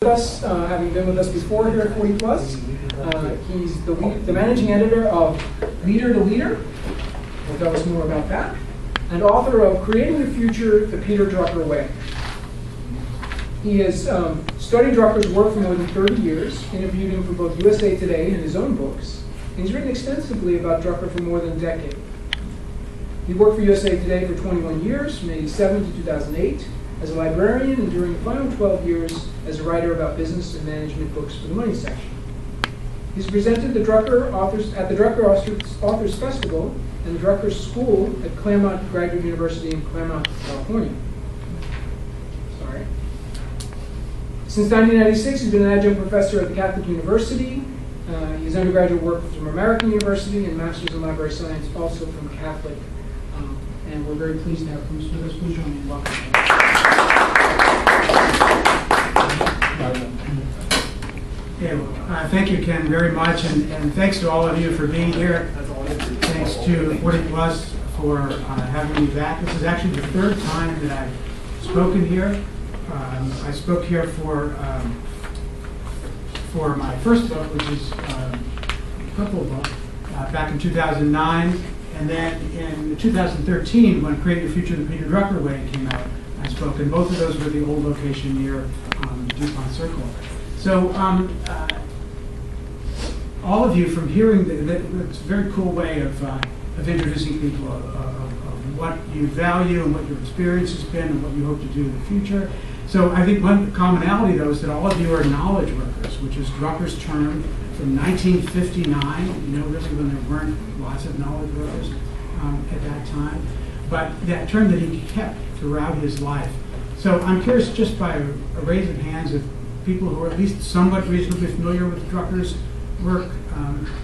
us, having been with us before here at 40 Plus. He's the managing editor of Leader to Leader. He'll tell us more about that. And author of Creating the Future the Peter Drucker Way. He has studied Drucker's work for more than 30 years, interviewed him for both USA Today and his own books, and he's written extensively about Drucker for more than a decade. He worked for USA Today for 21 years, from 1987 to 2008, as a librarian, and during the final 12 years as a writer about business and management books for the Money section. He's presented the Drucker at the Drucker Authors Festival and the Drucker School at Claremont Graduate University in Claremont, California. Since 1996, he's been an adjunct professor at the Catholic University. His undergraduate work was from American University and Master's in Library Science, also from Catholic. And we're very pleased to have Bruce with us. Please join me in welcoming him. Thank you, Ken, very much, and thanks to all of you for being here. Thanks to 40 Plus for having me back. This is actually the third time that I've spoken here. I spoke here for my first book, which is a couple book, back in 2009, and then in 2013, when Creating the Future the Peter Drucker Way came out, I spoke, and both of those were the old location near DuPont Circle. So all of you, from hearing it's a very cool way of introducing people of what you value and what your experience has been and what you hope to do in the future. So I think one commonality, though, is that all of you are knowledge workers, which is Drucker's term from 1959, really when there weren't lots of knowledge workers at that time. But that term that he kept throughout his life. So I'm curious, just by a raise of hands, of people who are at least somewhat reasonably familiar with Drucker's work.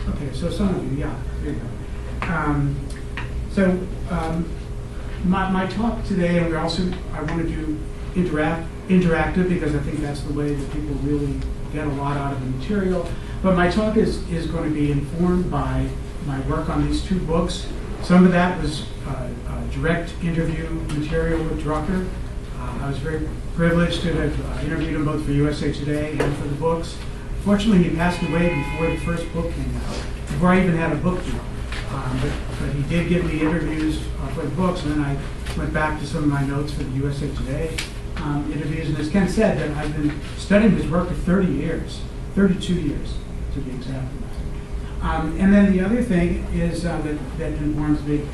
Okay, so some of you, yeah, there you go. My talk today, and I want to do interactive because I think that's the way that people really get a lot out of the material. But my talk is going to be informed by my work on these two books. Some of that was direct interview material with Drucker. I was very privileged to have interviewed him both for USA Today and for the books. Fortunately, he passed away before the first book came out, before I even had a book deal. But he did give me interviews for the books, and then I went back to some of my notes for the USA Today interviews. And as Ken said, that I've been studying his work for 32 years to be exact. And then the other thing is that informs me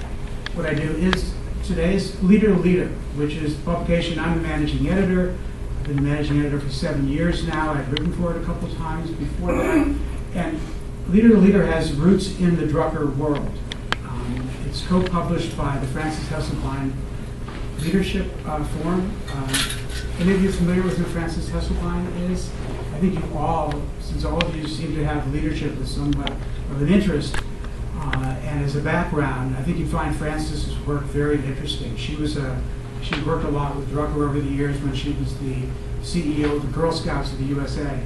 what I do is today's Leader to Leader, which is the publication. I'm the managing editor. I've been the managing editor for 7 years now. I've written for it a couple times before that. And Leader to Leader has roots in the Drucker world. It's co-published by the Frances Hesselbein Leadership Forum. Any of you familiar with who Frances Hesselbein is? I think you all, since all of you seem to have leadership as somewhat of an interest, and as a background, I think you find Frances's work very interesting. She worked a lot with Drucker over the years when she was the CEO of the Girl Scouts of the USA.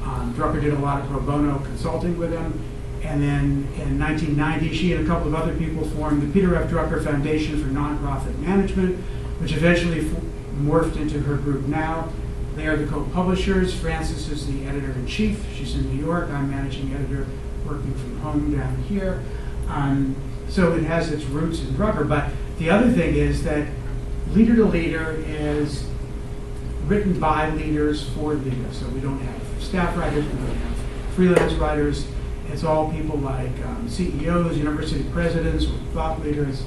Drucker did a lot of pro bono consulting with him, and then in 1990, she and a couple of other people formed the Peter F. Drucker Foundation for Nonprofit Management, which eventually morphed into her group now. They are the co-publishers. Frances is the editor-in-chief. She's in New York. I'm managing editor, working from home down here. So it has its roots in Drucker. But the other thing is that Leader to Leader is written by leaders for leaders. So we don't have staff writers, we don't have freelance writers. It's all people like CEOs, university presidents, or thought leaders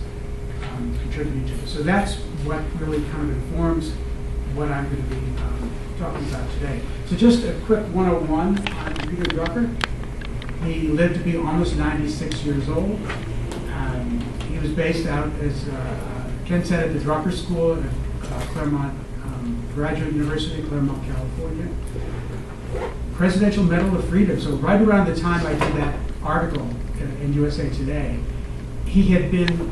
contributing to it. So that's what really kind of informs what I'm going to be talking about today. So just a quick 101 on Peter Drucker. He lived to be almost 96 years old. He was based out, as Ken said, at the Drucker School at Claremont Graduate University, Claremont, California. Presidential Medal of Freedom. So right around the time I did that article in USA Today, he had been,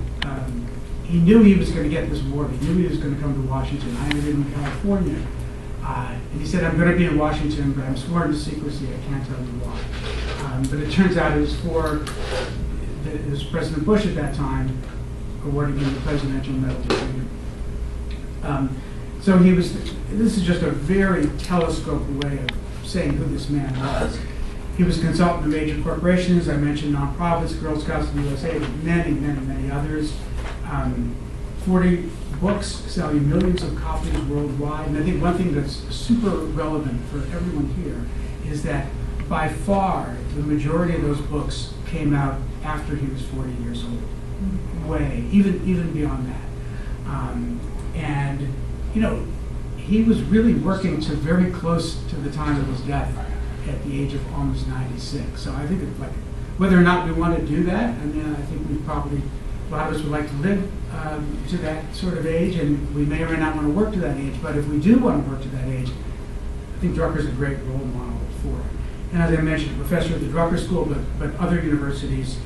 he knew he was going to get this award. He knew he was going to come to Washington. I ended in California. And he said, I'm going to be in Washington, but I'm sworn to secrecy. I can't tell you why. But it turns out it was for it was President Bush at that time awarding him the Presidential Medal of Freedom. So he was, this is just a very telescoped way saying who this man was. He was a consultant to major corporations, I mentioned nonprofits, Girl Scouts of the USA, many, many, many others. 40 books selling millions of copies worldwide. And I think one thing that's super relevant for everyone here is that by far the majority of those books came out after he was 40 years old. Way, even beyond that. And, you know, he was really working to very close to the time of his death at the age of almost 96. So I think it's like, whether or not we want to do that, I mean, I think we probably, a lot of us would like to live to that sort of age, and we may or may not want to work to that age, but if we do want to work to that age, I think Drucker's a great role model for it. And as I mentioned, professor at the Drucker School, but other universities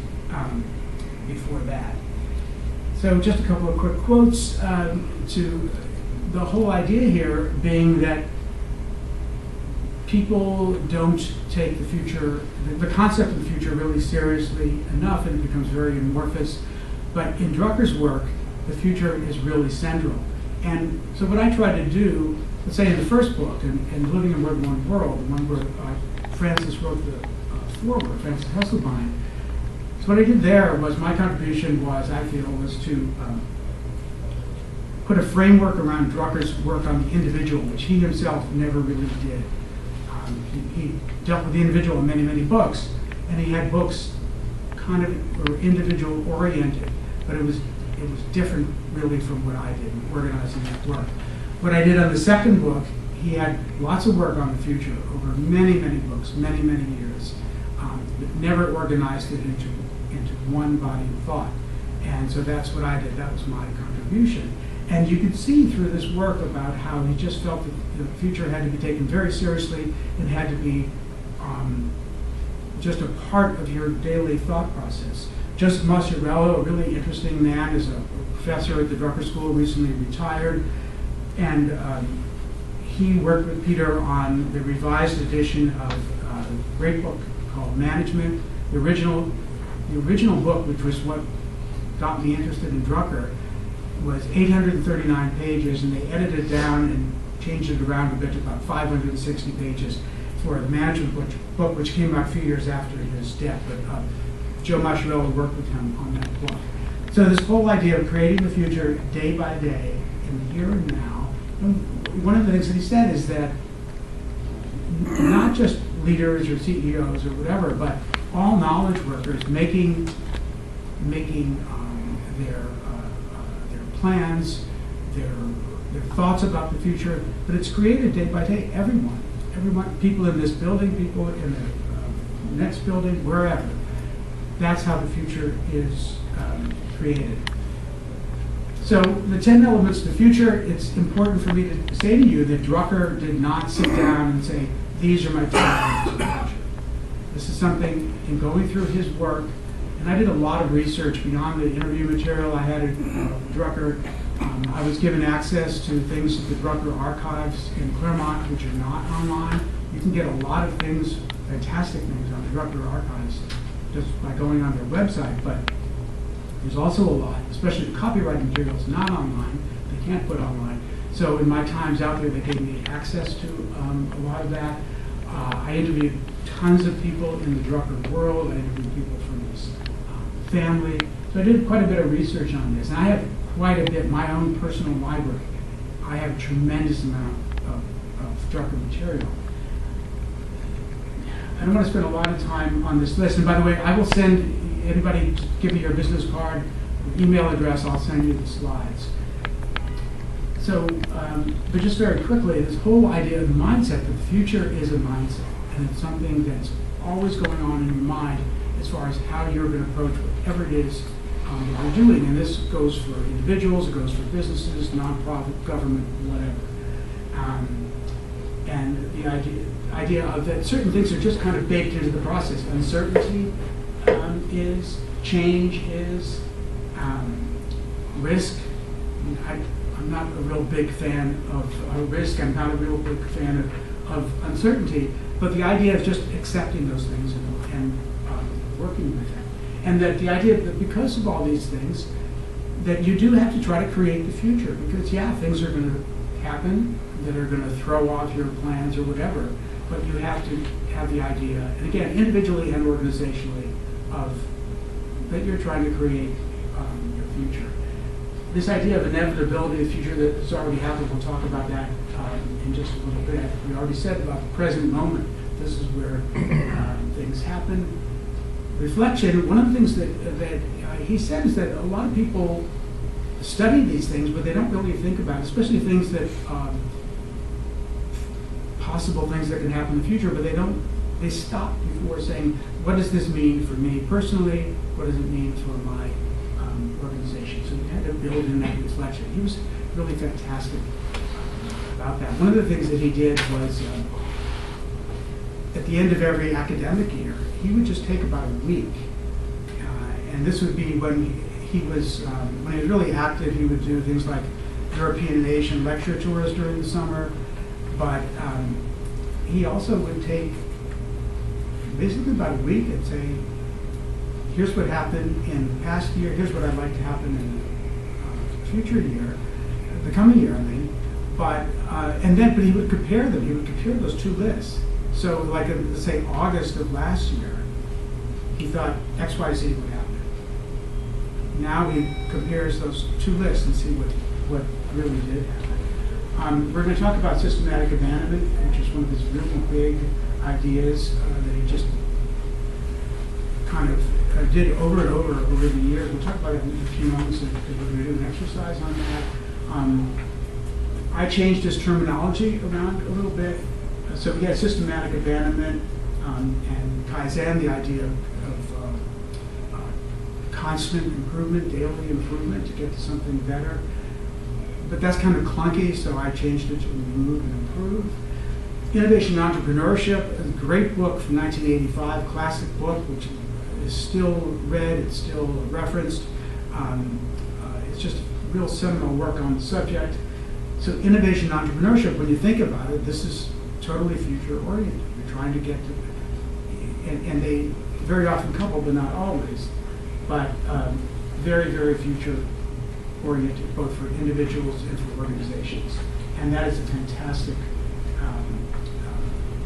before that. So just a couple of quick quotes to the whole idea here being that people don't take the future, the concept of the future really seriously enough, and it becomes very amorphous. But in Drucker's work, the future is really central. And so what I tried to do, let's say in the first book, in Living in More Than One World, the one where Francis wrote the foreword, Francis Hesselbein. So what I did there was, my contribution was, I feel, was to put a framework around Drucker's work on the individual, which he himself never really did. He dealt with the individual in many, many books, and he had books kind of were individual oriented, but it was different really from what I did in organizing that work. What I did on the second book, he had lots of work on the future over many, many books, many, many years, but never organized it into one body of thought. And so that's what I did. That was my contribution. And you could see through this work about how he just felt that the future had to be taken very seriously and had to be just a part of your daily thought process. Joseph Masciarello, a really interesting man, is a professor at the Drucker School, recently retired, and he worked with Peter on the revised edition of a great book called Management. The original book, which was what got me interested in Drucker, was 839 pages, and they edited it down and changed it around a bit to about 560 pages for the management book, which came out a few years after his death. But Joe Masciarello worked with him on that book. So this whole idea of creating the future day by day, in the here and now, one of the things that he said is that not just leaders or CEOs or whatever, but all knowledge workers making their plans, their thoughts about the future, but it's created day by day. Everyone, people in this building, people in the next building, wherever. That's how the future is created. So the 10 elements of the future, it's important for me to say to you that Drucker did not sit down and say, these are my 10 elements of the future. This is something, in going through his work, and I did a lot of research beyond the interview material I had at Drucker. I was given access to things at the Drucker archives in Claremont, which are not online. You can get a lot of things, fantastic things, on the Drucker archives just by going on their website, but there's also a lot, especially the copyright materials, not online. They can't put online. So in my times out there, they gave me access to a lot of that. I interviewed tons of people in the Drucker world. I interviewed people from his family. So I did quite a bit of research on this. And I have quite a bit, my own personal library. I have a tremendous amount of Drucker material. I don't want to spend a lot of time on this list. And by the way, I will send anybody, give me your business card, email address, I'll send you the slides. So, but just very quickly, this whole idea of the mindset, the future is a mindset. And it's something that's always going on in your mind as far as how you're going to approach whatever it is that you're doing. And this goes for individuals, it goes for businesses, nonprofit, government, whatever. And the idea of that certain things are just kind of baked into the process. Uncertainty is, change is, risk. I'm not a real big fan of risk. I'm not a real big fan of uncertainty. But the idea of just accepting those things and working with them. And that the idea that because of all these things, that you do have to try to create the future. Because, yeah, things are going to happen that are going to throw off your plans or whatever. but you have to have the idea, and again, individually and organizationally, of that you're trying to create your future. This idea of inevitability of the future that has already happened, we'll talk about that in just a little bit. We already said about the present moment. This is where things happen. Reflection, one of the things that he said is that a lot of people study these things, but they don't really think about it, especially things that, possible things that can happen in the future, but they stop before saying, what does this mean for me personally? What does it mean for my organization? So you had to build in that reflection. He was really fantastic about that. One of the things that he did was, at the end of every academic year, he would just take about a week. And this would be when he was really active. He would do things like European and Asian lecture tours during the summer. But he also would take basically about a week and say, here's what happened in the past year, here's what I'd like to happen in the future year, the coming year, I mean. But he would compare them. He would compare those two lists. So like in, let's say, August of last year, he thought X, Y, Z would happen. Now he compares those two lists and see what really did happen. We're going to talk about systematic abandonment, which is one of his really big ideas that he just kind of did over and over the years. We'll talk about it in a few moments because we're going to do an exercise on that. I changed his terminology around a little bit. So he had systematic abandonment and Kaizen, the idea of constant improvement, daily improvement to get to something better. But that's kind of clunky, so I changed it to remove and improve. Innovation and Entrepreneurship, a great book from 1985, classic book, which is still read, it's still referenced. It's just real seminal work on the subject. So innovation and entrepreneurship, when you think about it, this is totally future-oriented. You're trying to get to, and they very often couple, but not always, but very, very future-oriented, both for individuals and for organizations. And that is a fantastic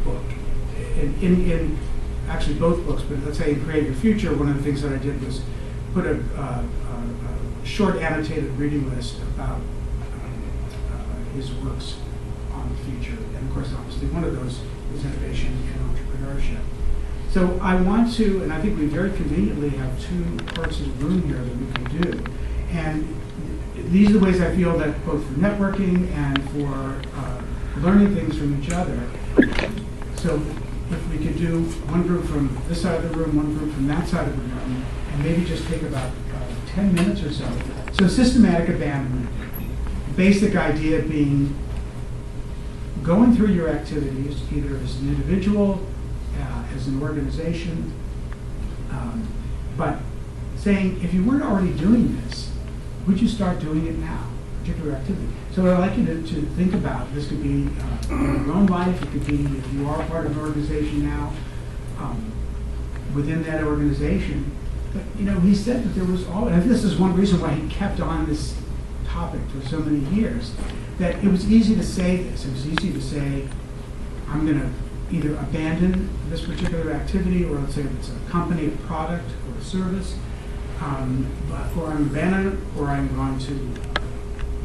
book. In actually both books, but let's say in Create Your Future, one of the things that I did was put a short annotated reading list about his works on the future. And of course, obviously, one of those is innovation and entrepreneurship. So I want to, and I think we very conveniently have two parts of the room here that we can do. And these are the ways I feel that both for networking and for learning things from each other. So if we could do one group from this side of the room, one group from that side of the room, and maybe just take about 10 minutes or so. So systematic abandonment. Basic idea being going through your activities, either as an individual, as an organization, but saying, if you weren't already doing this, would you start doing it now, particular activity? So what I'd like you to think about, this could be in your own life, it could be if you are part of an organization now, within that organization. But he said that there was and this is one reason why he kept on this topic for so many years, that it was easy to say this. It was easy to say, I'm going to either abandon this particular activity, or let's say if it's a company, a product, or a service, or I'm abandon it, or I'm going to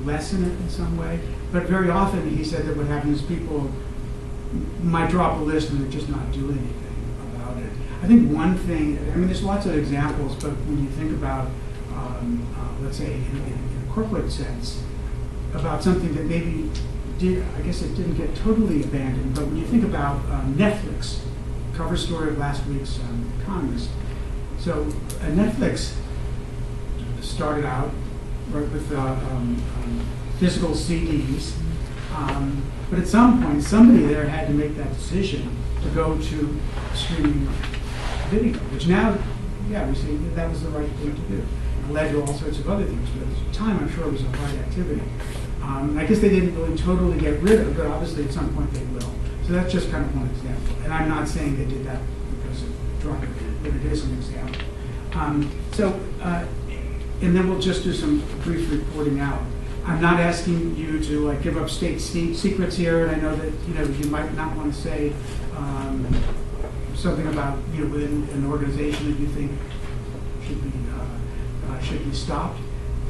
lessen it in some way. But very often he said that what happens is people might drop a list and they're just not doing anything about it. I think one thing, there's lots of examples, but when you think about, let's say in a corporate sense, about something that maybe I guess it didn't get totally abandoned, but when you think about Netflix, cover story of last week's Economist. So Netflix started out right with physical CDs, but at some point somebody there had to make that decision to go to streaming video, which now, we see that was the right thing to do. It led to all sorts of other things, but at the time I'm sure it was a hard activity. I guess they didn't really totally get rid of it, but obviously at some point they will. So that's just kind of one example. And I'm not saying they did that because of Drucker, but it is an example. And then we'll just do some brief reporting out. I'm not asking you to like give up state secrets here, and I know that you might not want to say something about within an organization that you think should be stopped.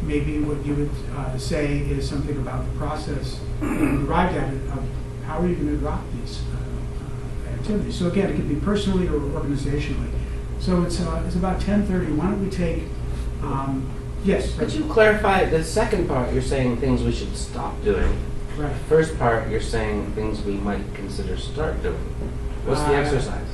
Maybe what you would say is something about the process you arrived at it of how are you going to drop these activities. So again, it could be personally or organizationally. So it's about 10:30. Why don't we take? Yes. Could you clarify the second part? You're saying things we should stop doing. Right. The first part, you're saying things we might consider start doing. What's the exercise?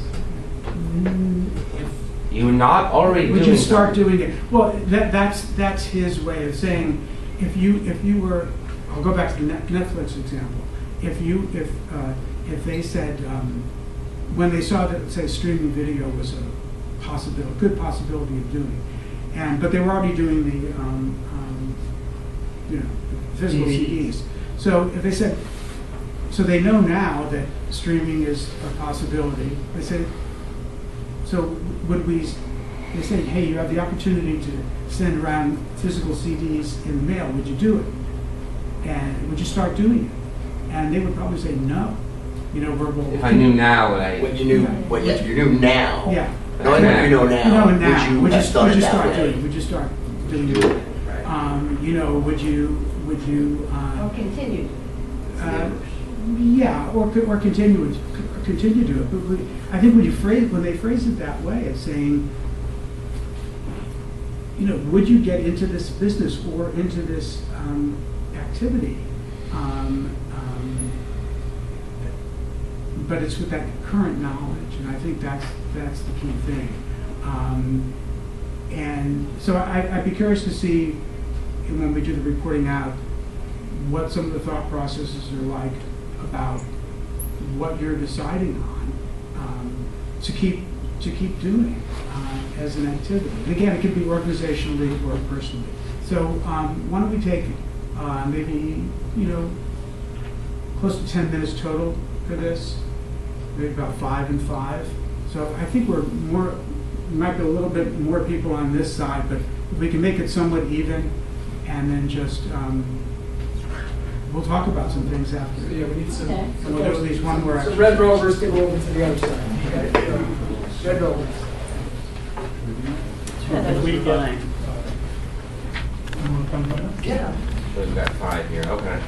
You're not already doing. Would you start something. doing it? Well, that's his way of saying if you were. I'll go back to the Netflix example. If they said when they saw that, say, streaming video was a good possibility of doing, but they were already doing the physical CDs. So if they said, so they know now that streaming is a possibility. They say, so would we? They say, hey, you have the opportunity to send around physical CDs in the mail. Would you do it? And would you start doing it? And they would probably say no. Verbal. If I knew now what you knew, you knew now. Yeah. Knowing what you know now, would you start doing it? Would you start doing it? Right. Would you? Or continue. Yeah, or continue to do it. But I think when they phrase it that way, it's saying, would you get into this business or into this activity? But it's with that current knowledge, and I think that's the key thing. And so I'd be curious to see when we do the reporting out what some of the thought processes are like about what you're deciding on to keep doing as an activity. And again, it could be organizationally or personally. So why don't we take maybe close to 10 minutes total for this, maybe about 5 and 5. So I think we might be a little bit more people on this side, but if we can make it somewhat even, and then just we'll talk about some things after. Yeah, we need some. Okay. And we'll do at least one more. So Red Rovers can go over to the other side. Okay? Red Rovers. Yeah. So we've got 5 here. Okay.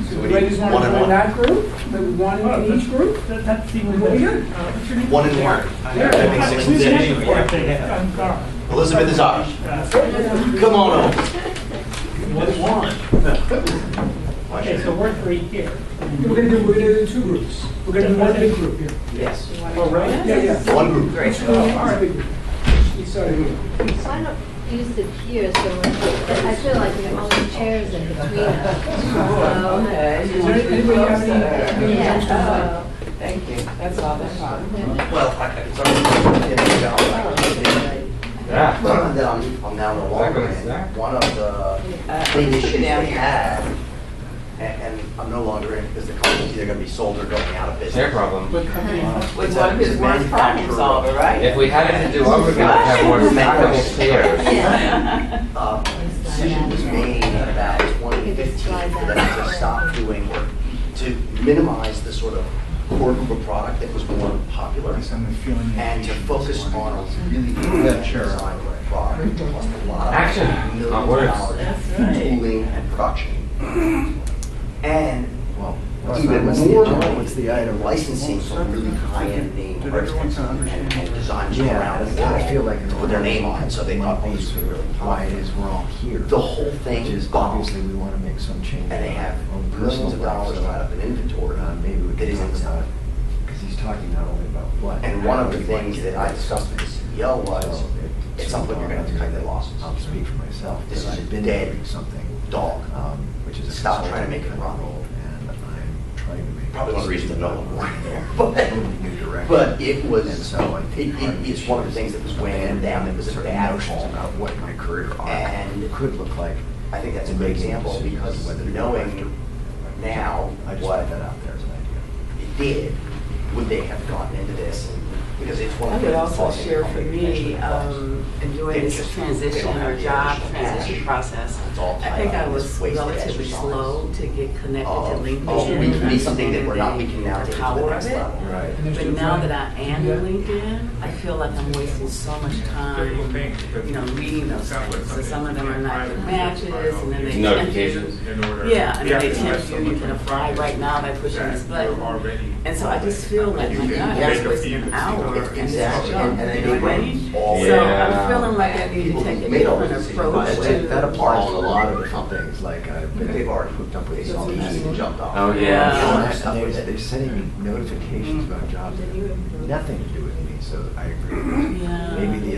So the ladies want to join that group? Maybe one in each group? That's even We'll be good. What's your name? One and one. That makes 6 Who's and next? 6. I'm Carl. Elizabeth is ours. Come on over. One. Okay, so we're 3 here. We're gonna do 2 groups. We're gonna do one big group here. Yes. Oh, right? Yeah. One group. Great. All right, big group. You started here. Why not use it here so I feel like there are only chairs in between us. Okay. Is there anybody have any? Yeah. Thank you. That's all that's fine. Well, it's already Yeah. I'm now no longer in. One of the big issues they had, and I'm no longer in because the company's either going to be sold or going out of business. Their problem. With It's one of his a worst problem manufacturer. solver, right? If we had it to do over again, we'd have more stackable chairs. Decision was made about 2015 for them to stop doing, to minimize the sort of core group of product that was more popular and to focus on a really design product that cost a lot Action, of millions not of words. dollars That's in right. tooling and production. And even what's more the- money, what's the item? licensing some really high-end name architects and designers Yeah, around the I world feel like to put their name on it, so they thought, oh, this is really why it popular. is we're all here. The whole thing Which is is bombed, obviously we want to make some change. and they have on millions of life, dollars so, tied up in inventory maybe we that could isn't talk selling. about, because he's talking not only about what. And one of the things that I discussed with the CEO was, at some point, you're going to have to cut their losses. I'll speak for myself. This that is I've been dead doing something, dog. which is a Stop trying to make it consultant run. role, and I'm trying to make. Probably one of the reasons that no one worked there. New direction. But it And was, so I think it's one of the things that was weighing down. It was a sort of bad notions call. about what my career arc And could look like. I think that's a and good making example decisions because whether to go after. knowing now I just what put that out there as an idea. it did, would they have gotten into this because it's one I of the would also causing share the for company me, eventually bust. enjoying It's this just- transition they don't or have the job additional transition cash. process. It's all I tied think up I in was this wasted relatively exercise slow to get connected to of, LinkedIn. oh, we and need something that we're not, we understanding can now take it to the power next of it. level. Right. But now that I am in LinkedIn, I feel like I'm wasting so much time, reading those things. So some of them are not good matches, and then they Notifications. Yeah, and then they tempt you, you can apply right now by pushing this button. And so I just feel like, my God, that's wasting an hour and this is Exactly, junk, and you then know they what I went mean? all So Yeah. I'm feeling like I need to People take a made all different those decisions. approach That to. applies to a lot of different things, like I've been They've already hooked up with It's some easy to jump off. Oh, yeah. And they're sending me notifications about jobs that have nothing to do with me, so I agree. Yeah. Maybe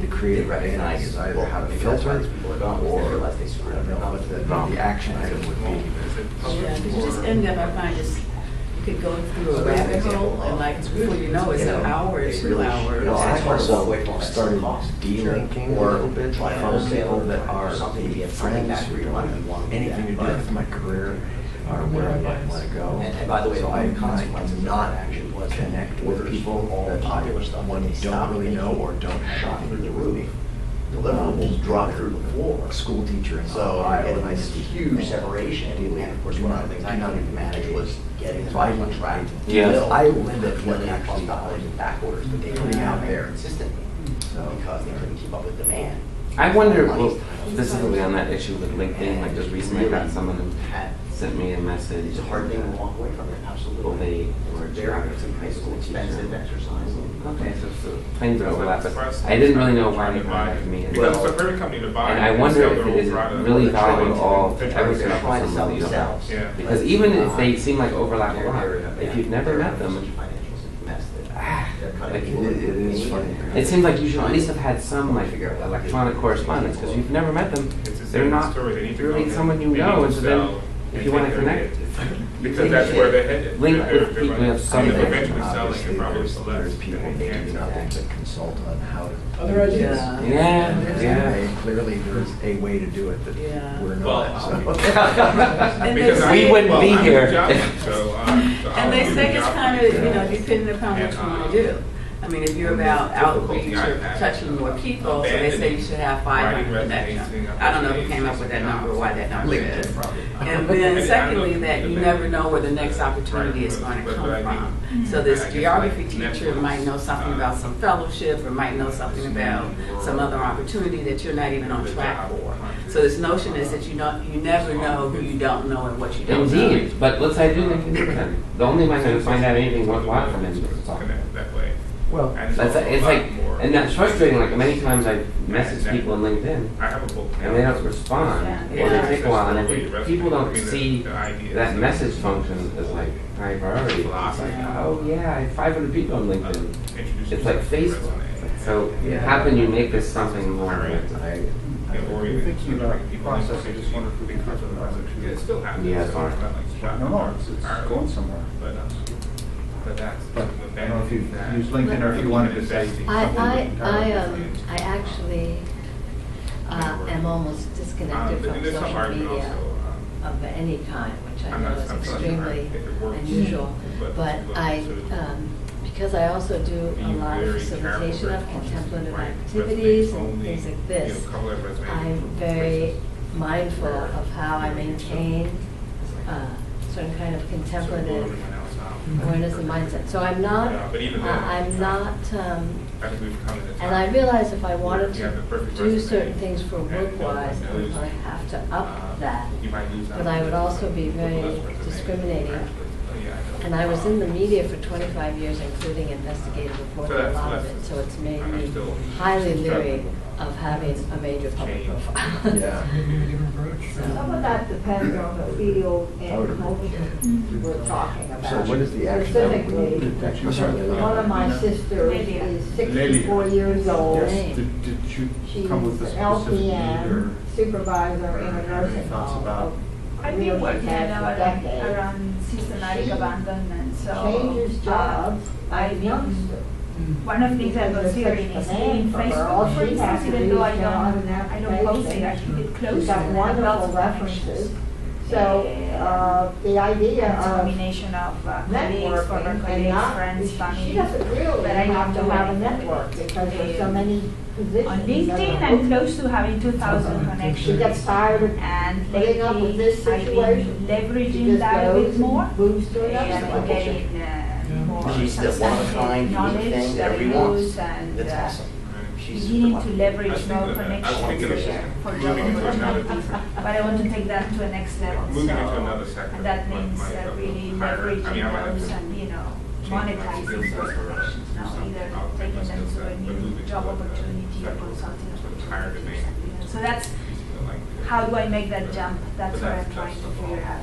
the creative advantage is either how to filter or, I don't know, what the action item would be. Yeah, because you just end up, I find just, you could go through a rabbit hole and like, before you know it's an hour or 2 hours. I've also started delinking a little bit from people that are the friends who don't have anything to do with my career or where I might want to go. And by the way, so the I consequence of not that action was connect orders with people for all that popular stuff one that they don't stopped really know making or don't have shot anything through to the do with roof. me. Deliverables dropped through the floor. A school teacher in So Ohio, getting and I this see huge separation, and of course, one of the things I needed to manage was getting the So I- contract. Yeah. I limit what $1 actually million in back orders, but they putting out there. consistently So- because they couldn't keep up with demand. I wonder, well, specifically on that issue with LinkedIn, like just recently I got someone who Had sent me a message. It's a hard thing to walk away from it, Well, absolutely. they were a Very geography high school expensive teacher. exercise. Okay, so things are overlap, but I didn't really know why they contacted me. Because it's a perfect company to buy. And I wonder if it is really valuable at all to ever They're connect trying with to sell somebody you don't know. themselves. Yeah. Because even if they seem like overlap a lot, if you've never met them, like, It is funny. it seems like you should at least have had some like electronic correspondence, because you've never met them. It's the They're same not story. They need to really go someone you they know, need and to so then sell if and you want to take their connect, hit. Because that's where they're headed. Link They're- with they're people gonna- have some they're of eventually selling Obviously, and probably there's select. people and making can't nothing sell. but consult on how to. Other ideas? Yeah. yeah. And clearly, there's a way to do it that Yeah. we're Well, not. So. And they Because say- We wouldn't be I'm here a job if- hunt, so And they I'll say do it's job kind hunt. of, depending upon what you want to do. I mean, if you're about outreach or touching more people, so they say you should have 500 connections. I don't know who came up with that number, or why that number is. And then secondly, that you never know where the next opportunity is going to come from. So this geography teacher might know something about some fellowship, or might know something about some other opportunity that you're not even on track for. So this notion is that you never know who you don't know and what you don't know. Indeed, but let's say I do LinkedIn then. The only way I'm going to find out anything worthwhile from him is to talk. Connect that way. Well, And That's it's like, and that's frustrating. Like many times I message people on LinkedIn I have a book. and they don't respond, or they take a while. And I think people don't see that message function as like high priority. It's like, oh yeah, I have 500 people on LinkedIn. It's like Facebook. So how can you make this something more? Process, I just wonder if we can cut the process. It still happens. Yeah, it's so hard. not like No, it's going somewhere. But that's. But I don't know if you use LinkedIn or if you wanted to say something. I actually am almost disconnected from There's some social argument media also, of any kind, which I I'm know not- is I'm not sure extremely if it works. unusual. But- But but I, sort of because I also do be a lot of very facilitation careful, of very cautious, contemplative right? activities Resumes and only, things like this, cover that resume I'm with very places. mindful of how I maintain certain kind of So contemplative everyone else out. awareness and mindset. So I'm not, Yeah, but even then, I'm not, I think we've come to the and I time. realize if I wanted You have the to perfect do resume, certain things for and work-wise, no one knows. I have to up that. You might lose out. But I would also be People very less resume. discriminating. Oh, yeah, I know. And I was in the media for 25 years, including investigative reporting, a that's lot of less- it, so it's made I'm me still highly leery struggling. of having a major public Change. profile. Yeah. Some of that depends on the field I would and agree. culture we're talking about. So what is the action item we need to take? Specifically, I'm sorry. one of my sisters is 64 years old. Did you She's come with a an specific need or? LPN supervisor in a nursing Thoughts home. about- A I've career been working she's had for decades. around systematic abandonment, so Changes jobs I as a youngster. one of the things I'm Because there's considering such is demand in for her. All Facebook, for she has instance, to even do though is fill out an I don't post it, I application. keep it close She's got and I have lots wonderful of references. connections. So, the idea It's a of combination of colleagues, networking former and colleagues, not, friends, family. she doesn't really But I have to don't have a do network anything. because there's so many positions. On that LinkedIn, are I'm open. close to having 2,000 She connections. gets tired of And putting up with lately, this I've situation. been She leveraging just that a goes bit more. and moves to another And location. getting more She's the one-of-a-kind, unique knowledge thing that that I everyone use wants. and That's awesome. She's beginning super to lucky. leverage more connections for job opportunities. But I want to take that to a next level. Moving into So- another sector. And that means really leveraging those and, monetizing those connections. Now, either taking them to a new job opportunity or consulting opportunity. So that's, how do I make that jump? That's what I'm trying to figure out.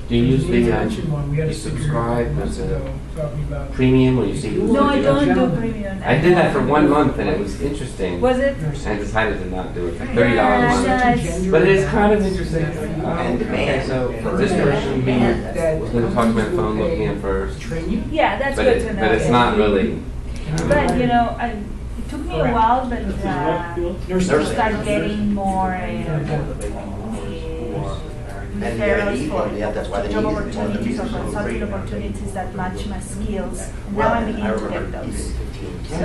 Do you use the, mentioned one, we had you a speaker subscribe months as a ago talking about. premium when you see who's No, I doing it? don't do premium. I did that for 1 month and it was interesting. Was it? And I decided to not do it. It's like $30 a Yeah, month. that's- But it is kind of interesting. And Okay, demand. so this person was going to talk to me on the phone looking in first. Train you? Yeah, that's But, good to know. but it's not really. But, it took me a while, but to start getting more And you gotta referrals need for one, yeah, that's why they job need it. One of the opportunities or reasons it's consulting great. opportunities that match my skills. And Well, now I'm I beginning to get remember those. even 15, 10 years So, ago,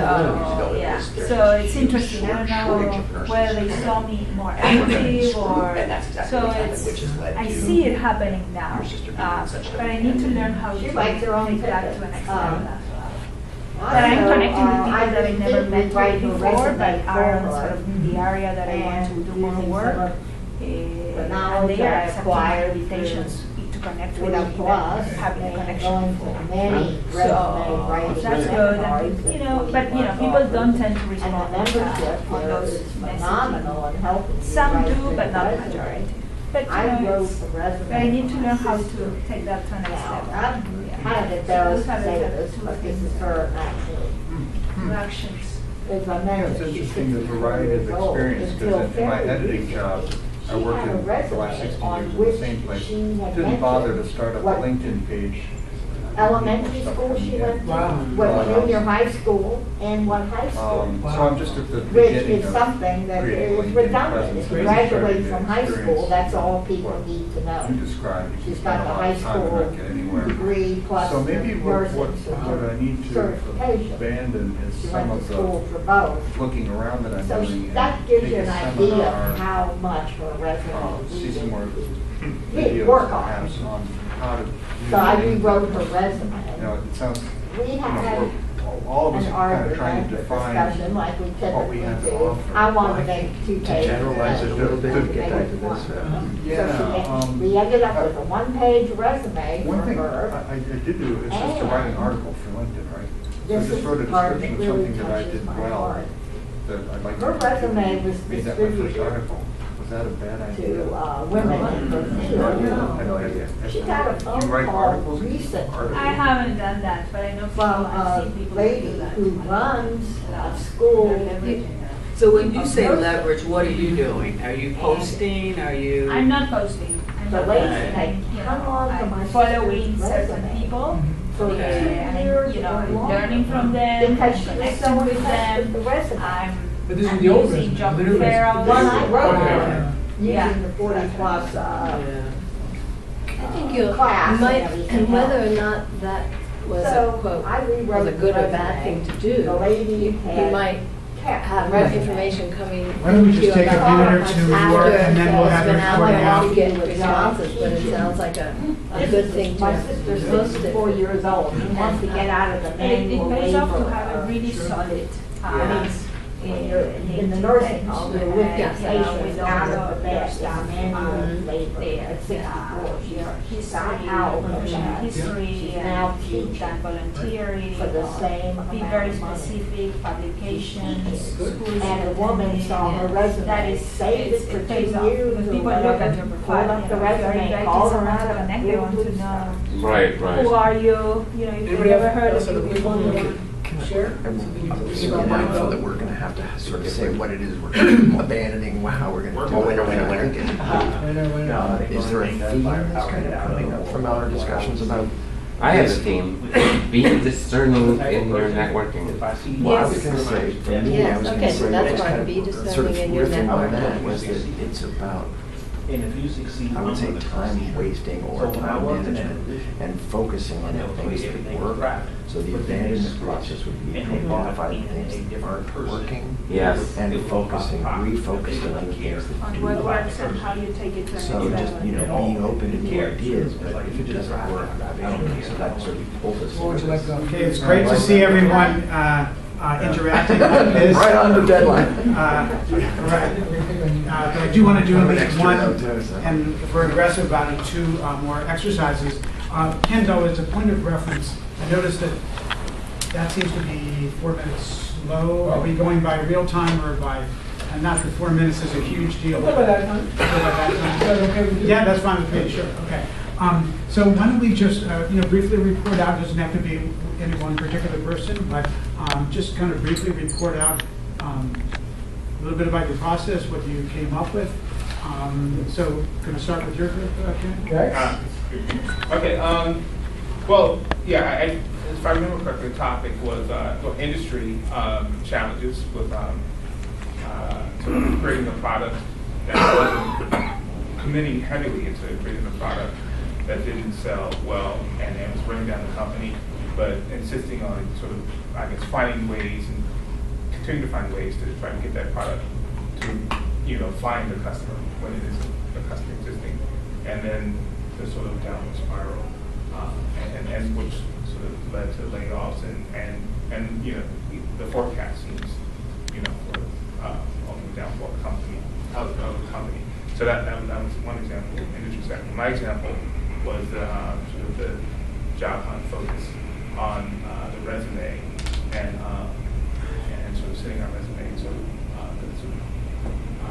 it yeah, was- there's so a it's huge interesting. I don't shortage know of whether they nurses. saw me more And active or, And that's exactly so what happened, it's, which has led I to see it happening now. your sister being such a- But I need to learn how She to likes her own take that ticket. to a next level. But Also, I'm connecting with people I that I never did met write her before, resume but are for sort her. of in the area that I want to do more using work. some of And the knowledge they are I accepting my acquired invitations to connect with 40 me, plus, having a and connection. going to many resume So writing that's good, seminars. and, but people don't tend to And respond the membership on here those is messages. phenomenal and helping you Some write do, good but not the resumes. majority. But I wrote it's, the resume. but I need to learn how to take that to a next Now, level. I'm kind of embarrassed to say this, but this is her actually. Actions. As I Yeah, mentioned, it's she's interesting the 64 variety of years old. experience, Until because in my fairly editing job, recently, I worked she had a in the last resume 16 on years in which the same place. she had Didn't bother to mentioned start up a what LinkedIn page. elementary school she went to, Wow. what junior high school, and what high school. So I'm just at the Which beginning is of something that creating is LinkedIn redundant. presence. If you Really graduate starting from to high school, experience that's all what people need to You know. described. She's Spent got a the lot high of time and school not get anywhere. degree plus So the maybe nursing what I need to certification. abandon is She some went of to school the for both. looking around that I'm So doing. and that gives take you a an idea seminar, of how much her resume see some more Big videos work on perhaps it. on how to. So I do rewrote her You know, resume. it sounds, We had we're, all of us an are kind of argument, trying a to discussion define like we what we typically have to do. offer. I wanted to make 2 To pages. generalize it a little bit, and get make back it to this, one. Yeah, So we ended up with a 1-page resume for one thing her. I did do is just to write an article for LinkedIn, right? So I This just is wrote a the part description that of really something that I touches did my well, heart. that I'd like to. Her resume was Made that my first distributed article. Was that a bad idea? to women in her I field. had no idea. She got a Do phone you write call articles? recently Articles? I haven't done that, but I know people, from I've a seen people lady do that. who runs a school. So when you say leverage, what are you doing? Are you posting? Are you? I'm not posting. I'm The not lady posting. had I'm, come on to my I'm following sister's certain resume. people. For 2 And years I'm, or longer. learning from them, Because she was connecting so with impressed with the them. resume. I'm But this is the old using resume, job the new resume. referrals. One I wrote Okay. her, Yeah. using the 40 plus, I think you class and might, everything and whether else. or not that was a So quote, I rewrote was a good the or bad thing resume. to do. The lady You had might kept have the resume. information coming Why don't we to you just take a about minute or two after more, and then we'll have it's been it out recorded there out. to get responses, but it sounds like a good thing to My sister's post 64 it. years old, and wants to get out of the But manual it pays off to labor. have a really solid, When you're in the nursing home, you're with Yeah. patients out of the bed, manual labor at 64. She's got out of that. history, She's and now you've teaching done volunteering, for the same be amount very of money. specific, publications, schools. And a woman saw her That resume, is, saved it for it pays 2 off, years because or people look at whatever, your pulled profile, up the if you're resume, inviting called her someone out to of connect, they want to know, Right, right. who are you, if Anybody you've ever else heard have of a you quick one before. you can share? So we're mindful that we're gonna have to sort of say what it is we're abandoning, how we're gonna do it. Winner, winner, I think winner. Is there a theme that's kind of coming up from our discussions about? I have a theme. Be discerning in your networking. Well, I was gonna say, for me, I Yes, was okay, gonna so say, that's what was part kind of be of sort of discerning in your riffing on networking. that was that it's about And if you succeed, I would say time wasting or time management and focusing on the things that work. So the abandonment process would be to identify the things that aren't working. Yes. And refocusing on the things that On do what work. works and how you take it to the next So just, level. being open to new ideas, but if it doesn't work, abandon. So that sort of pulled us. What would you like to? Okay, it's great to see everyone interacting on this. Right on the deadline. Right. But I do want to do at least one, and if we're aggressive about it, 2 more exercises. Kendo, as a point of reference, I noticed that seems to be 4 minutes slow. Are we going by real time or by, and not that 4 minutes is a huge deal. What about that time? Go by that time. Is that okay with you? Yeah, that's fine with me, sure, okay. So why don't we just, briefly report out, doesn't have to be any one particular person, but just kind of briefly report out a little bit about your process, what you came up with. So, going to start with your group, Ken? Okay. Okay. Well, yeah. If I remember correctly, the topic was industry challenges with sort of creating a product that wasn't committing heavily into creating a product that didn't sell well, and it was running down the company, but insisting on sort of, I guess, finding ways and continuing to find ways to try to get that product to, find the customer when it isn't a customer existing, and then the sort of downward spiral, and which sort of led to layoffs and the forecast seems, for ultimately downfall of the company. So that was one example, industry sector. My example was sort of the job hunt focus on the resume and sort of setting our resume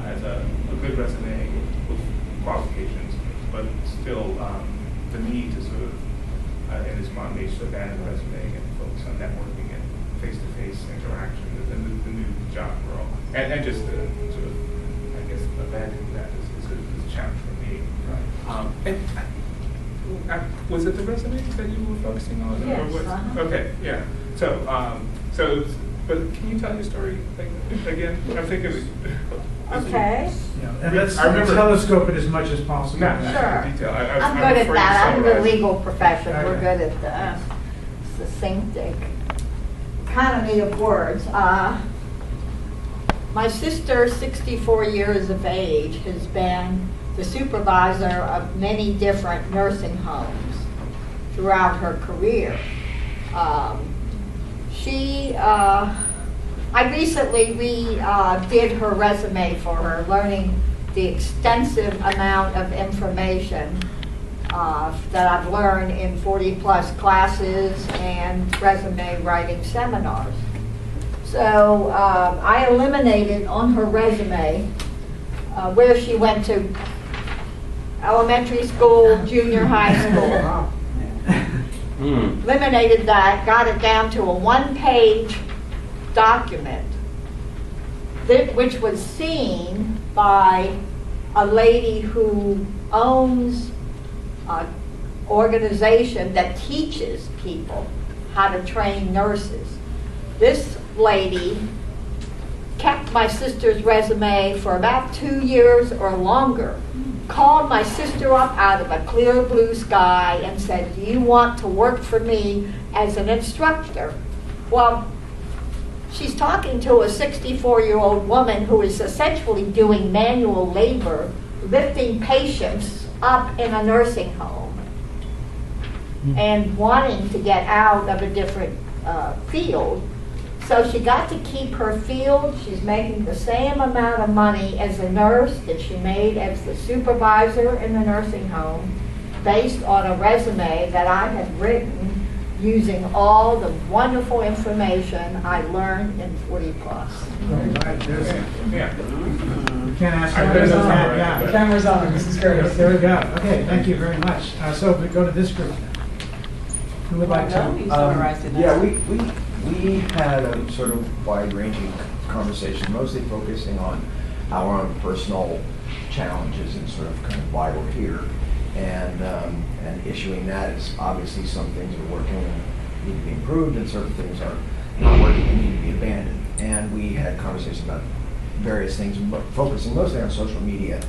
as a good resume with qualifications, but still the need to sort of in this modern age to abandon the resume and focus on networking and face-to-face interaction and the new job role, and just the sort of, I guess, abandoning that is a challenge for me. Was it the resumes that you were focusing on? Yes. Or okay, yeah. But can you tell your story again? I'm thinking. Okay. And let's telescope it as much as possible. Sure. I'm good at that. I'm in the legal profession. Okay. We're good at the succinct economy of words. My sister, 64 years of age, has been the supervisor of many different nursing homes throughout her career. I recently redid her resume for her, learning the extensive amount of information that I've learned in 40+ classes and resume writing seminars. So I eliminated on her resume where she went to elementary school, junior high school. Eliminated that, got it down to a 1-page document, which was seen by a lady who owns an organization that teaches people how to train nurses. This lady kept my sister's resume for about 2 years or longer, called my sister up out of a clear blue sky and said, "Do you want to work for me as an instructor?" Well, she's talking to a 64-year-old woman who is essentially doing manual labor, lifting patients up in a nursing home and wanting to get out of a different field. So she got to keep her field. She's making the same amount of money as a nurse that she made as the supervisor in the nursing home, based on a resume that I had written using all the wonderful information I learned in 40+. Yeah. Can't ask I for read it. that Yeah. The camera's on. This is great. There we go. Okay, thank you very much. So we go to this group now. Who would like to? Yeah, we had a sort of wide-ranging conversation, mostly focusing on our own personal challenges and sort of kind of why we're here, and issuing that as obviously some things are working and need to be improved, and certain things are not working and need to be abandoned. And we had conversations about various things, but focusing mostly on social media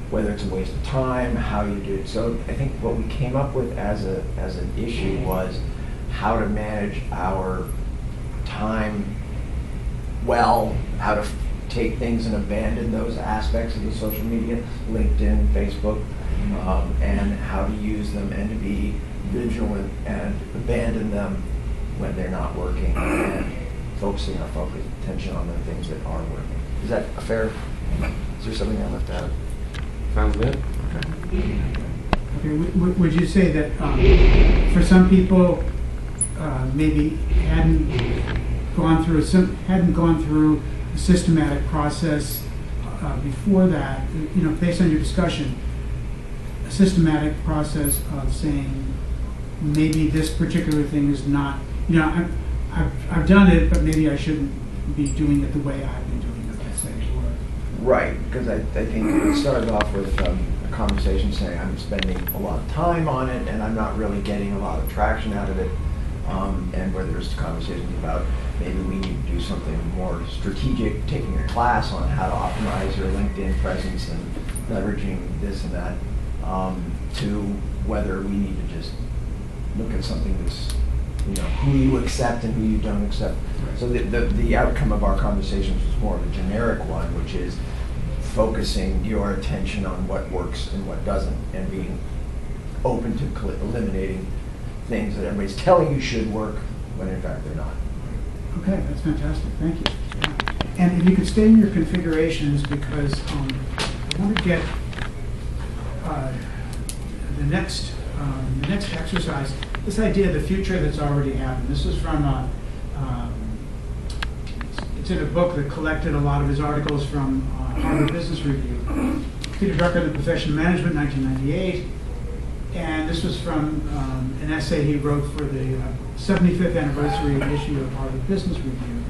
whether it's a waste of time, how you do it. So I think what we came up with as an issue was how to manage our time well, how to take things and abandon those aspects of the social media, LinkedIn, Facebook, and how to use them and to be vigilant and abandon them when they're not working and focusing our attention on the things that are working. Is that a fair? Is there something I left out? Sounds good. Okay, would you say that for some people maybe hadn't gone through a systematic process before that, based on your discussion, a systematic process of saying maybe this particular thing is not, I've done it, but maybe I shouldn't be doing it the way I've been doing it, let's say. Right, because I think it started off with a conversation saying I'm spending a lot of time on it and I'm not really getting a lot of traction out of it, and where there's conversations about maybe we need to do something more strategic, taking a class on how to optimize your LinkedIn presence and leveraging this and that, to whether we need to just look at something that's, who you accept and who you don't accept. So the outcome of our conversations was more of a generic one, which is focusing your attention on what works and what doesn't, and being open to eliminating things that everybody's telling you should work when in fact they're not. Okay, that's fantastic. Thank you. Yeah. And if you could stay in your configurations, because I want to get the next exercise. This idea of the future that's already happened. This is from it's in a book that collected a lot of his articles from Harvard Business Review. Peter Drucker, The Profession of Management, 1998. And this was from an essay he wrote for the 75th anniversary issue of Harvard Business Review.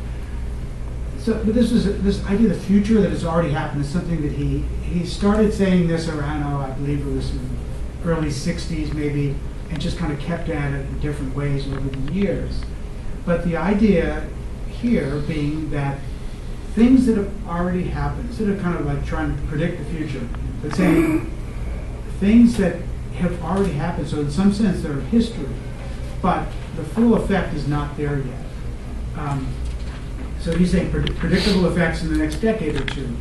So, but this idea of the future that has already happened is something that he started saying this around, I believe it was in the early 60s maybe, and just kind of kept at it in different ways over the years. But the idea here being that things that have already happened, instead of kind of like trying to predict the future, but saying things that have already happened, so in some sense they're history, but the full effect is not there yet. So he's saying predictable effects in the next decade or two.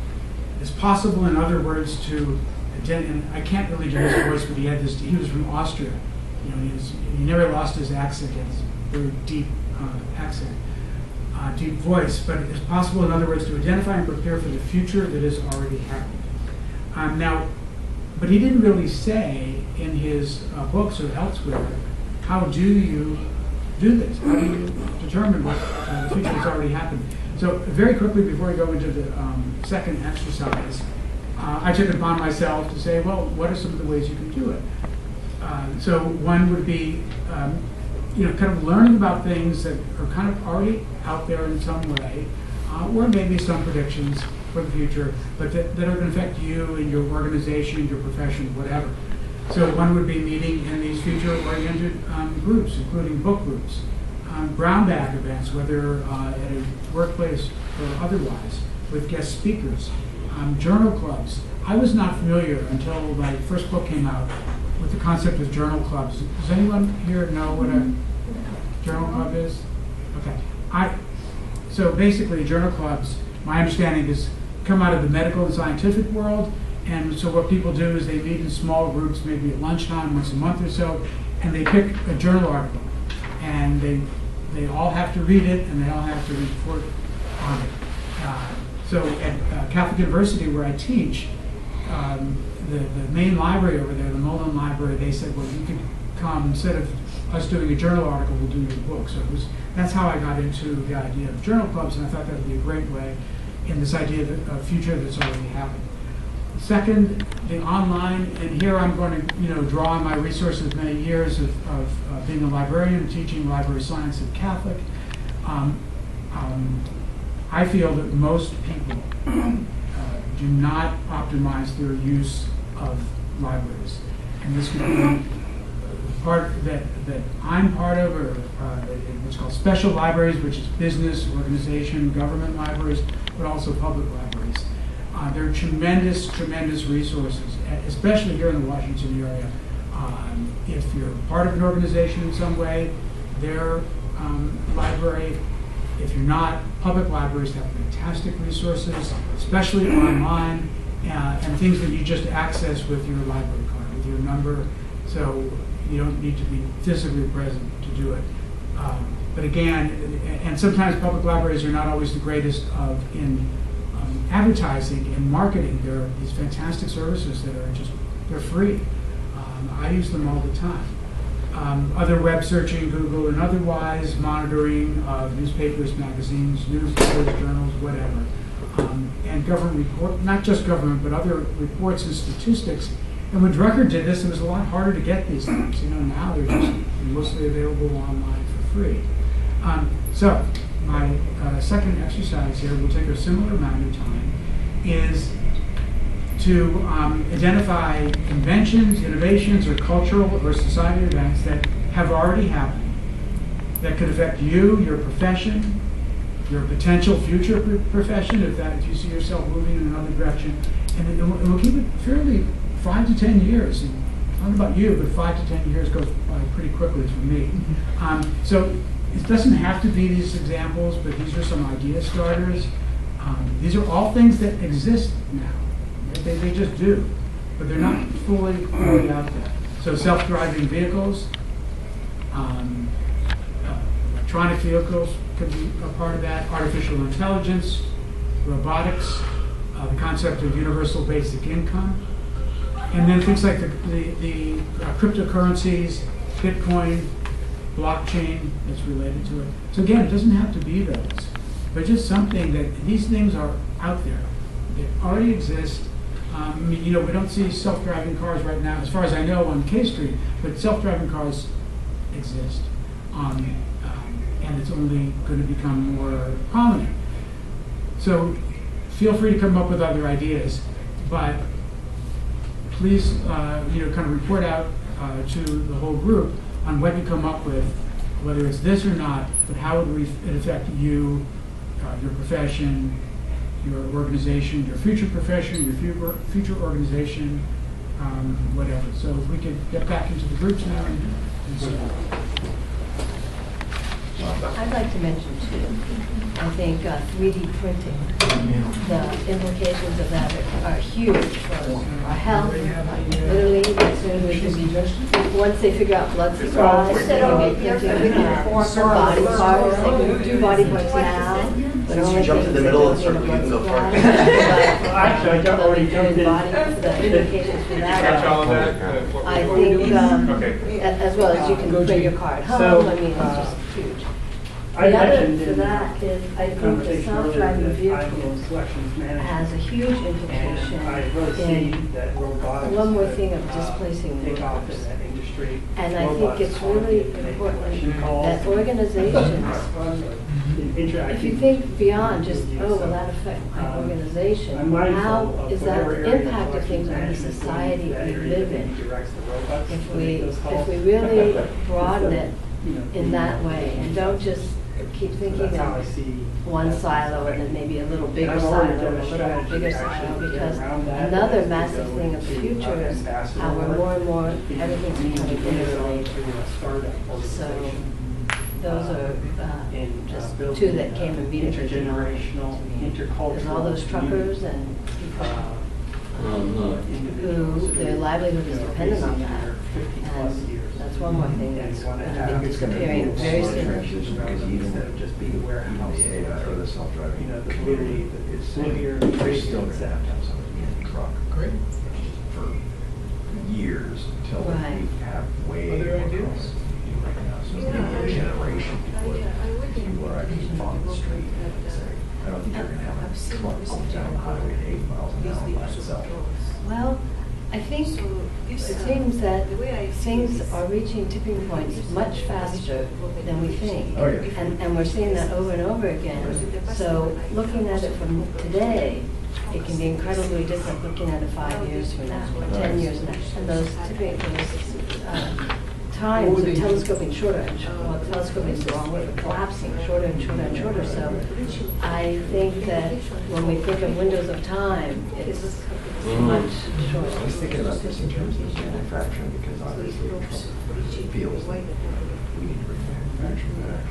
It's possible, in other words, to, and I can't really do his voice, but he was from Austria. He never lost his accent. He has a very deep accent, deep voice, but it's possible, in other words, to identify and prepare for the future that has already happened. But he didn't really say in his books or elsewhere, how do you do this? How do you determine what the future has already happened? So very quickly, before we go into the second exercise, I took it upon myself to say, well, what are some of the ways you can do it? So one would be, kind of learning about things that are kind of already out there in some way, or maybe some predictions for the future, but that are going to affect you and your organization, your profession, whatever. So one would be meeting in these future-oriented groups, including book groups, brown bag events, whether at a workplace or otherwise, with guest speakers, journal clubs. I was not familiar until my first book came out with the concept of journal clubs. Does anyone here know what a journal club is? Okay. So basically, journal clubs, my understanding is, come out of the medical and scientific world, and so what people do is they meet in small groups, maybe at lunchtime once a month or so, and they pick a journal article, and they all have to read it, and they all have to report on it. So at Catholic University, where I teach, the main library over there, the Mullen Library, they said, well, you can come, instead of us doing a journal article, we'll do your book. So that's how I got into the idea of journal clubs, and I thought that would be a great way in this idea of a future that's already happened. Second, the online, and here I'm going to draw on my resources, many years of being a librarian, teaching library science at Catholic. I feel that most people do not optimize their use of libraries, and this could be part that I'm part of, or what's called special libraries, which is business, organization, government libraries, but also public libraries. They're tremendous, tremendous resources, especially here in the Washington area. If you're part of an organization in some way, their library, if you're not, public libraries have fantastic resources, especially online, and things that you just access with your library card, with your number, so you don't need to be physically present to do it. But again, and sometimes public libraries are not always the greatest in advertising and marketing. There are these fantastic services that are they're free. I use them all the time. Other web searching, Google and otherwise, monitoring of newspapers, magazines, newsletters, journals, whatever. And government report, not just government, but other reports and statistics. And when Drucker did this, it was a lot harder to get these things. Now they're just mostly available online for free. So my second exercise here will take a similar amount of time, is to identify inventions, innovations, or cultural or society events that have already happened, that could affect you, your profession, your potential future profession, if you see yourself moving in another direction. And we'll keep it fairly 5 to 10 years. And I don't know about you, but 5 to 10 years goes by pretty quickly for me. So it doesn't have to be these examples, but these are some idea starters. These are all things that exist now. They just do, but they're not fully out there. So self-driving vehicles, electronic vehicles could be a part of that, artificial intelligence, robotics, the concept of universal basic income, and then things like the cryptocurrencies, Bitcoin, blockchain that's related to it. So again, it doesn't have to be those, but just something that these things are out there. They already exist. We don't see self-driving cars right now, as far as I know, on K Street, but self-driving cars exist. And it's only going to become more prominent. So feel free to come up with other ideas, but please, kind of report out to the whole group on what you come up with, whether it's this or not, but how would it affect you, your profession, your organization, your future profession, your future organization, whatever. So if we could get back into the groups now and so on. I'd like to mention too, I think 3D printing, the implications of that are huge for our health. Literally, as soon as we can be, once they figure out blood supplies, they can make body parts, they can do body parts now. Since you jumped in the middle of the circle, you can go first. Actually, I already jumped in. The implications for that. I think, as well as you can bring your card home, I mean, it's just huge. The other for that is, I think the self-driving vehicles has a huge implication in one more thing of displacing workers. And I think it's really important that organizations, if you think beyond just, will that affect my organization? How is that the impact of things on the society we live in? If we really broaden it in that way and don't just keep thinking of one silo and then maybe a little bigger silo and a little bigger silo, because another massive thing of the future is how we're more and more, everything's becoming interrelated. So those are just two that came immediately. There's all those truckers and people who their livelihood is dependent on that. And that's one more thing that's going to be disappearing very soon. Because even the AI or the self-driving community that is here, they're still going to have somebody in the truck for years until we have way more cars right now. So maybe a generation before people are actually on the street. I don't think you're going to have a truck going down the highway at 8 miles an hour by itself. Well, I think it seems that things are reaching tipping points much faster than we think. Oh, yeah. And we're seeing that over and over again. So looking at it from today, it can be incredibly different looking at it 5 years from now, or 10 years from now. And those times are telescoping shorter and shorter. Well, telescoping is the wrong word, but collapsing shorter and shorter and shorter. So I think that when we think of windows of time, it's much I was shorter. thinking about this in terms of manufacturing because obviously Trump feels like we need to bring manufacturing back.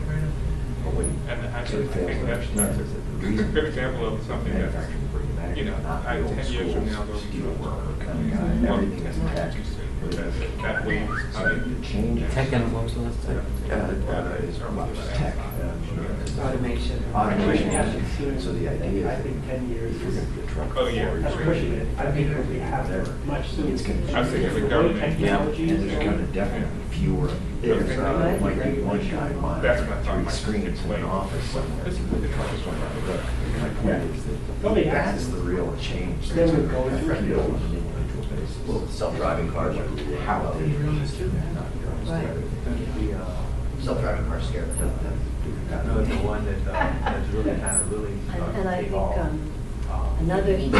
But when And I sort of fails to understand is that the reason good example of something that, manufacturing to bring it back you know, is not the old 10 years from now, school there'll be steel worker kind of Well, guy. Everything is tech. that wave is coming. The change Tech and what was the last time? is well, tech. Automation. Automation. So the idea is that if we're going to be a truck Oh, yeah. it's going to I was thinking the government. and there's going to definitely fewer. There's might be one guy That's what I thought monitoring my three screens in an office somewhere. This is with the trucks going around the hook. My point is that that's the real change that's going to affect people on an individual basis. Well, self-driving cars are How they use it, not drugs, Right. rather than self-driving cars scare them. The one that's really kind of really. And I think another huge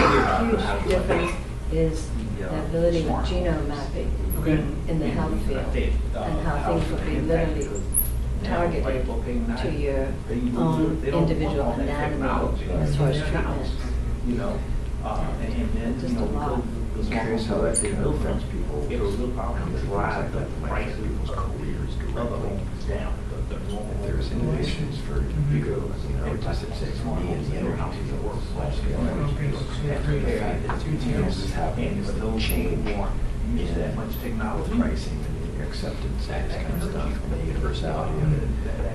difference is the ability of genome mapping Okay. in the health field, and how things will be literally targeted to your own individual anatomy as far as treatment. You know, and then, Just you know, a lot. I'm curious how that kind of affects people. It was real powerful. And the drive that might affect people's careers directly. If there's innovations for people, just it says me and the energy to work small scale energy. This is happening, but the change in that much technology. pricing and the acceptance and this kind of stuff, and the universality of it,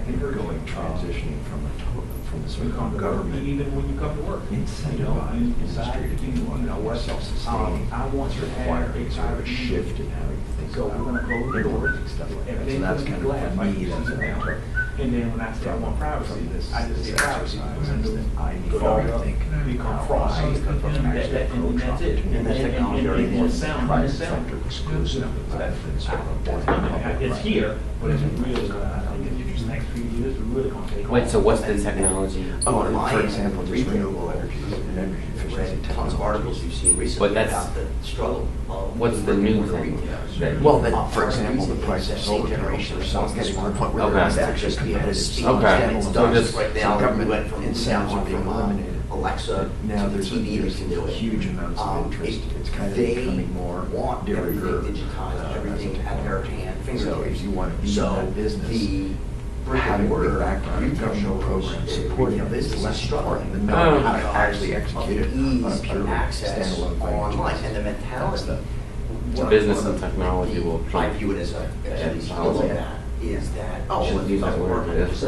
and going transitioning from the sort of government Even when you come to work. incentivized industry to be more self-sustaining. I want to requiring sort of a shift in how you think So we're gonna close the doors. implementing stuff like that. So Everything's that's gonna kind be of, glass. for me, that's what I took. And then when I say I want privacy, I just say privacy. I need to think Become how frost. I can actually And approach that's it. opportunities. And that's technology already It is sound. private Sound. sector exclusive rather than sort of It's here, but it's really, I think in the next few years, we're really gonna take. Wait, so what's the technology? Oh, and for example, just renewable energy and energy efficiency Read tons of technology. articles you've seen recently But that's- about the struggle. What's the new thing? That- Well, then, for example, the price of solar panels or something getting to the point where Okay. it's actually competitive. Okay. So just- Right So now, we government went from incentives are down being from eliminated. Alexa Now to there's TV that can do it. huge amounts of interest. It's kind of They becoming more want de everything rigueur, digitized, everything as a at their technology. hand, So if fingertips. you want to be in So that business, the having a brick-and-mortar big background in government programs supporting it is less important than knowing how to actually execute it on a pure access standalone online, financial and the mentality. Business and technology will I trump. view it as a Shouldn't element of that, is that, oh, Shouldn't use that word, but it's-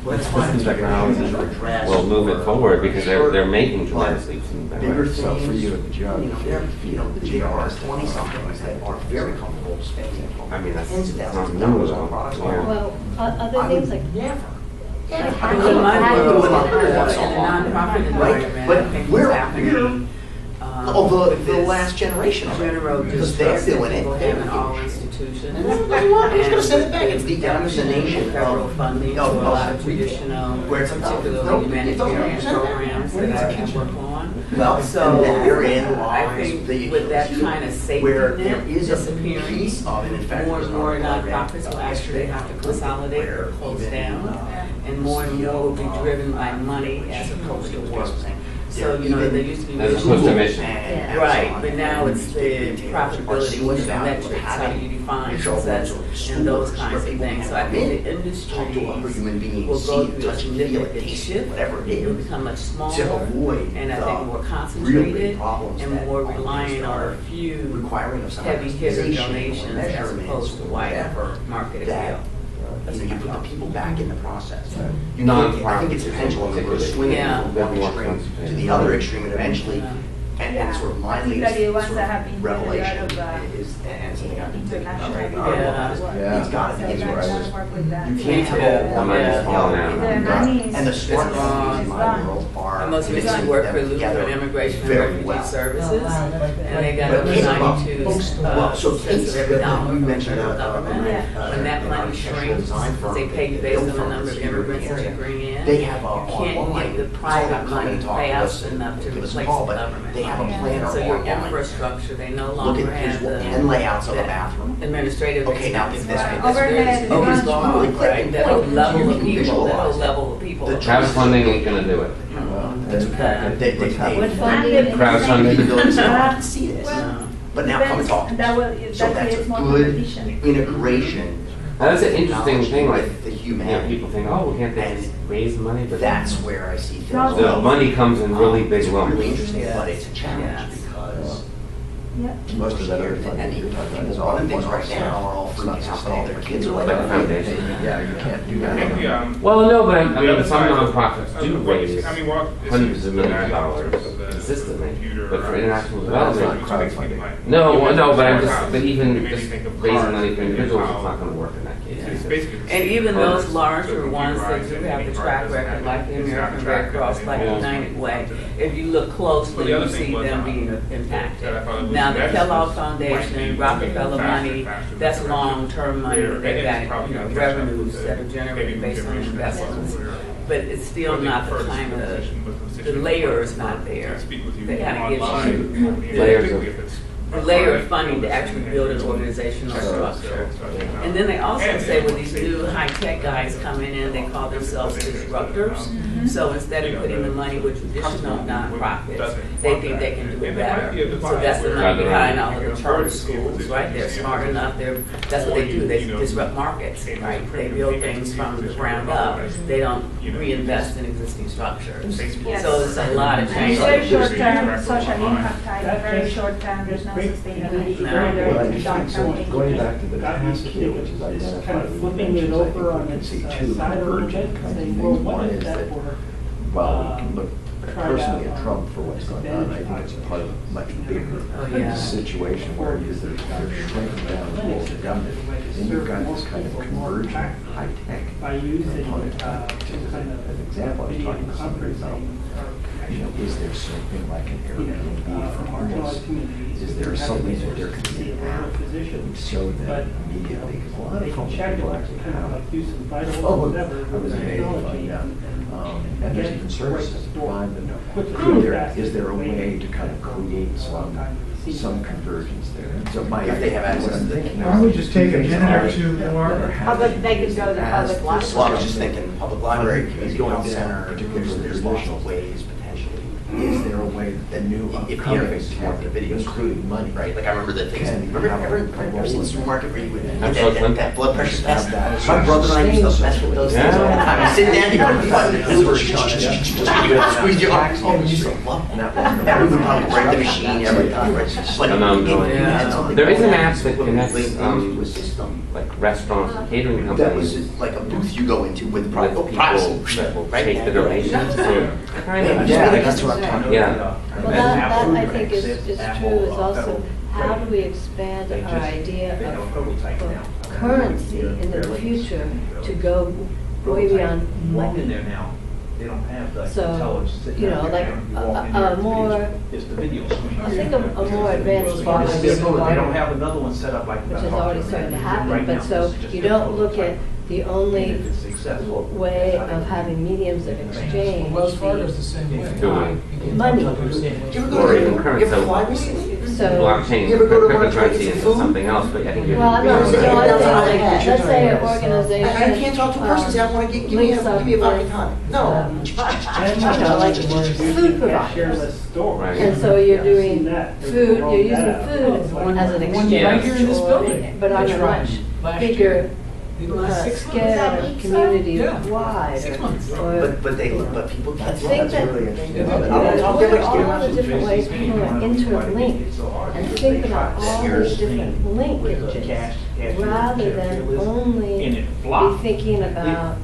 Let's Business technology will move it forward because they're making tremendous leaps in bigger that. So things. for you at the job, There are 20-somethings that are very comfortable spending. I mean, that's tens of not thousands of new dollars at on all. products. Yeah. Well, other I things would like. never. Like In how my you world, in value the it. nonprofit environment, I But think we're- what's happening. Of with the this last generation of it. general Because they're distrust that doing it. people have in all institutions. I'm just gonna send it back. It's the elimination of federal funding to a lot of of traditional, where it's particularly humanitarian programs that I can work on. Well, So and therein I lies think the with that kind of safety where there net is a disappearing, piece of it. In fact, more there's and more an article I read, nonprofits will actually have to consolidate or close even, down, and more will be driven by money as opposed to work. So, you know, there used to be. As opposed to mission. Right, but now it's the profitability, what's the metrics, how do you define success, and those kinds of things. So I think the talk to other human industry beings, will go see it, through a touch it, feel it, significant taste it, shift. whatever it It will is, become much to smaller, avoid and I the think more really concentrated, problems and that more are relying on a are few requiring of some heavy hitter optimization or donations as measurements opposed to or wider whatever, market that, appeal. you know, you put the people back in the process. You Non-profit. I think it's a pendulum that goes swinging Yeah. from one More extreme concentrated. to the other extreme, and eventually, Yeah. and sort of my Particularly latest ones sort that have been of doing a lot revelation of, is, and something I've been thinking about international right Yeah. now, Yeah. it's gotta be So in that where I does was- work with that. You can't have Yeah. all one Yeah. is falling Yeah. out. The money is- And the smart It's things gone. in my world are. I most using recently worked them for Lutheran together Immigration and very Refugee well. Services, Oh, wow, that's great. and they got But over think 92 Well, so cents of every dollar you from the mentioned federal government. When that money shrinks, they pay you based on the number of immigrants that you bring in. They have a You can't online. get the private money to pay us Give enough to us a replace call, the but government. they have a planner So your online. infrastructure, they no Look longer at have visual the and layouts of a that bathroom. administrative Okay, now expense. if this- Right. this- Overhead is Oh, much it's gone, more. right? That whole level of people, that whole Visualize level of people. the Travis funding ain't gonna do it. And That's In fact, they what's happening- What funding? Crowdfunding. The ability to not to see this, Well, but now come and talk to and that us. will, So that that's a creates more good competition. integration. That's an interesting thing, like, With the you know, humanity. people think, oh, well, can't they just raise money? But That's where I see things. No. the money comes in really big It's lumps. really interesting, Yes. but it's a challenge Yes. because Yeah. Most of that other funding and you're even talking about people is all running things one-off right now stuff. are all It's not freaking out. sustainable. Their kids are Like like a foundation. Yeah, you can't do I think the, that. Well, no, but I the mean, other some side of- nonprofits do of what you raise see- I mean, well, it hundreds seems of millions of that dollars of the consistently, computer, but for international That's development, not crowdfunding. no, well, no, but I'm It just, but even made me just think of raising cars money for and individuals, how- it's not gonna work in that case. It's basically the And same. even those So larger ones that computerized do and have any the car track doesn't have record, like the it's not American Red tracked Cross, and like it United falls Way, onto if you look Well, closely, the you other thing see was, them being impacted. that I thought it was Now, the next Kellogg was Foundation, like Rockefeller faster, money, faster, that's faster. long-term money, Where- they've and got, it's probably you know, gonna catch up revenues with that are the generated maybe based on generation that investments. was where- But it's still not the kind of, the layer is not there. That kind of gives you Layers of- the layer of funding to actually build an organizational structure. And then they also say with these new high-tech guys coming in, they call themselves disruptors. So instead of putting the money with traditional nonprofits, they think they can do it better. So that's the money behind all of the charter schools, right? They're smart enough, that's what they do, they disrupt markets, right? They build things from the ground up. They don't reinvest in existing structures. Yes. So there's a lot of And change. it's very short term, social impact type, very short term, there's no sustainability. No. Very, Well, I very think so. long-term Going thinking. back to the task here, which is It's kind identified of with flipping it dimensions, I think over on we can its see two side a little bit, convergent kinds of saying, things. well, what One is is that that, for? well, we can look Try personally that at on Trump for what's going on. I think it's part of a much bigger Oh, yeah. situation where they're shrinking down the rules of government. Then you've got this kind of convergent high-tech By using, component to it. kind of As an example, I was talking to somebody about, you know, is there something like an Airbnb for artists? Is there something that there could be an app that would show them immediately? Because a lot of folks people actually have. Oh, I was amazed to find out. And there's even services to provide them. Is there a way to kind of create some convergence there? So my, If they have access to the- Why don't we just take a minute or two more? Public, they could go to the public Well, I was library. just thinking, public library, community Going health down, center, particularly with there's the lots of traditional. ways potentially. Is there a way that the new If the upcoming interface is more than a video including money? Right, like I remember the things, Can remember have a ever seen the supermarket where you would, Absolutely. that blood pressure test? Have that. My brother and I used to mess with those things all the time. I sit down, you go, squeeze your arm, oh, we used to love that. We would probably break the machine every time, right? It's just like. Yeah. There is an app that connects, To a system. like restaurants and catering That was companies like a booth you go into with with private people that will right? take the donations. So kind of, Yeah, that's what I'm talking about. yeah. Well, that I think is true, is also, how do we expand our idea of currency in the future to go way beyond Walk in money? there now, they don't have the So, intelligence. sitting you know, down like there. You walk in there, a more, It's the video screen. I think a more advanced They model don't have another one set up like. which is already starting to happen, Right now, but so this is just you a don't look at prototype. the And only if it's successful, way of having mediums of exchange Wells Fargo's the same way. Doing. money. Or even current, so So, blockchain, You ever go to one cryptocurrency try to get is food? something else, but I think you're. well, I'm not, Yeah. no, I think like, Yeah. let's say an organization. I can't talk to a person, say, I wanna give me a vodka tonic. No. You know, like food providers. Right. And so you're doing food, you're using food as an One right here in this exchange, building. but on a much bigger Last 6 months. scale, community Yeah. wide. 6 months. Or, But people I can't. think that, really interesting. you know, look at all the different ways people are interlinked, and think about all these different linkages, rather than only be thinking about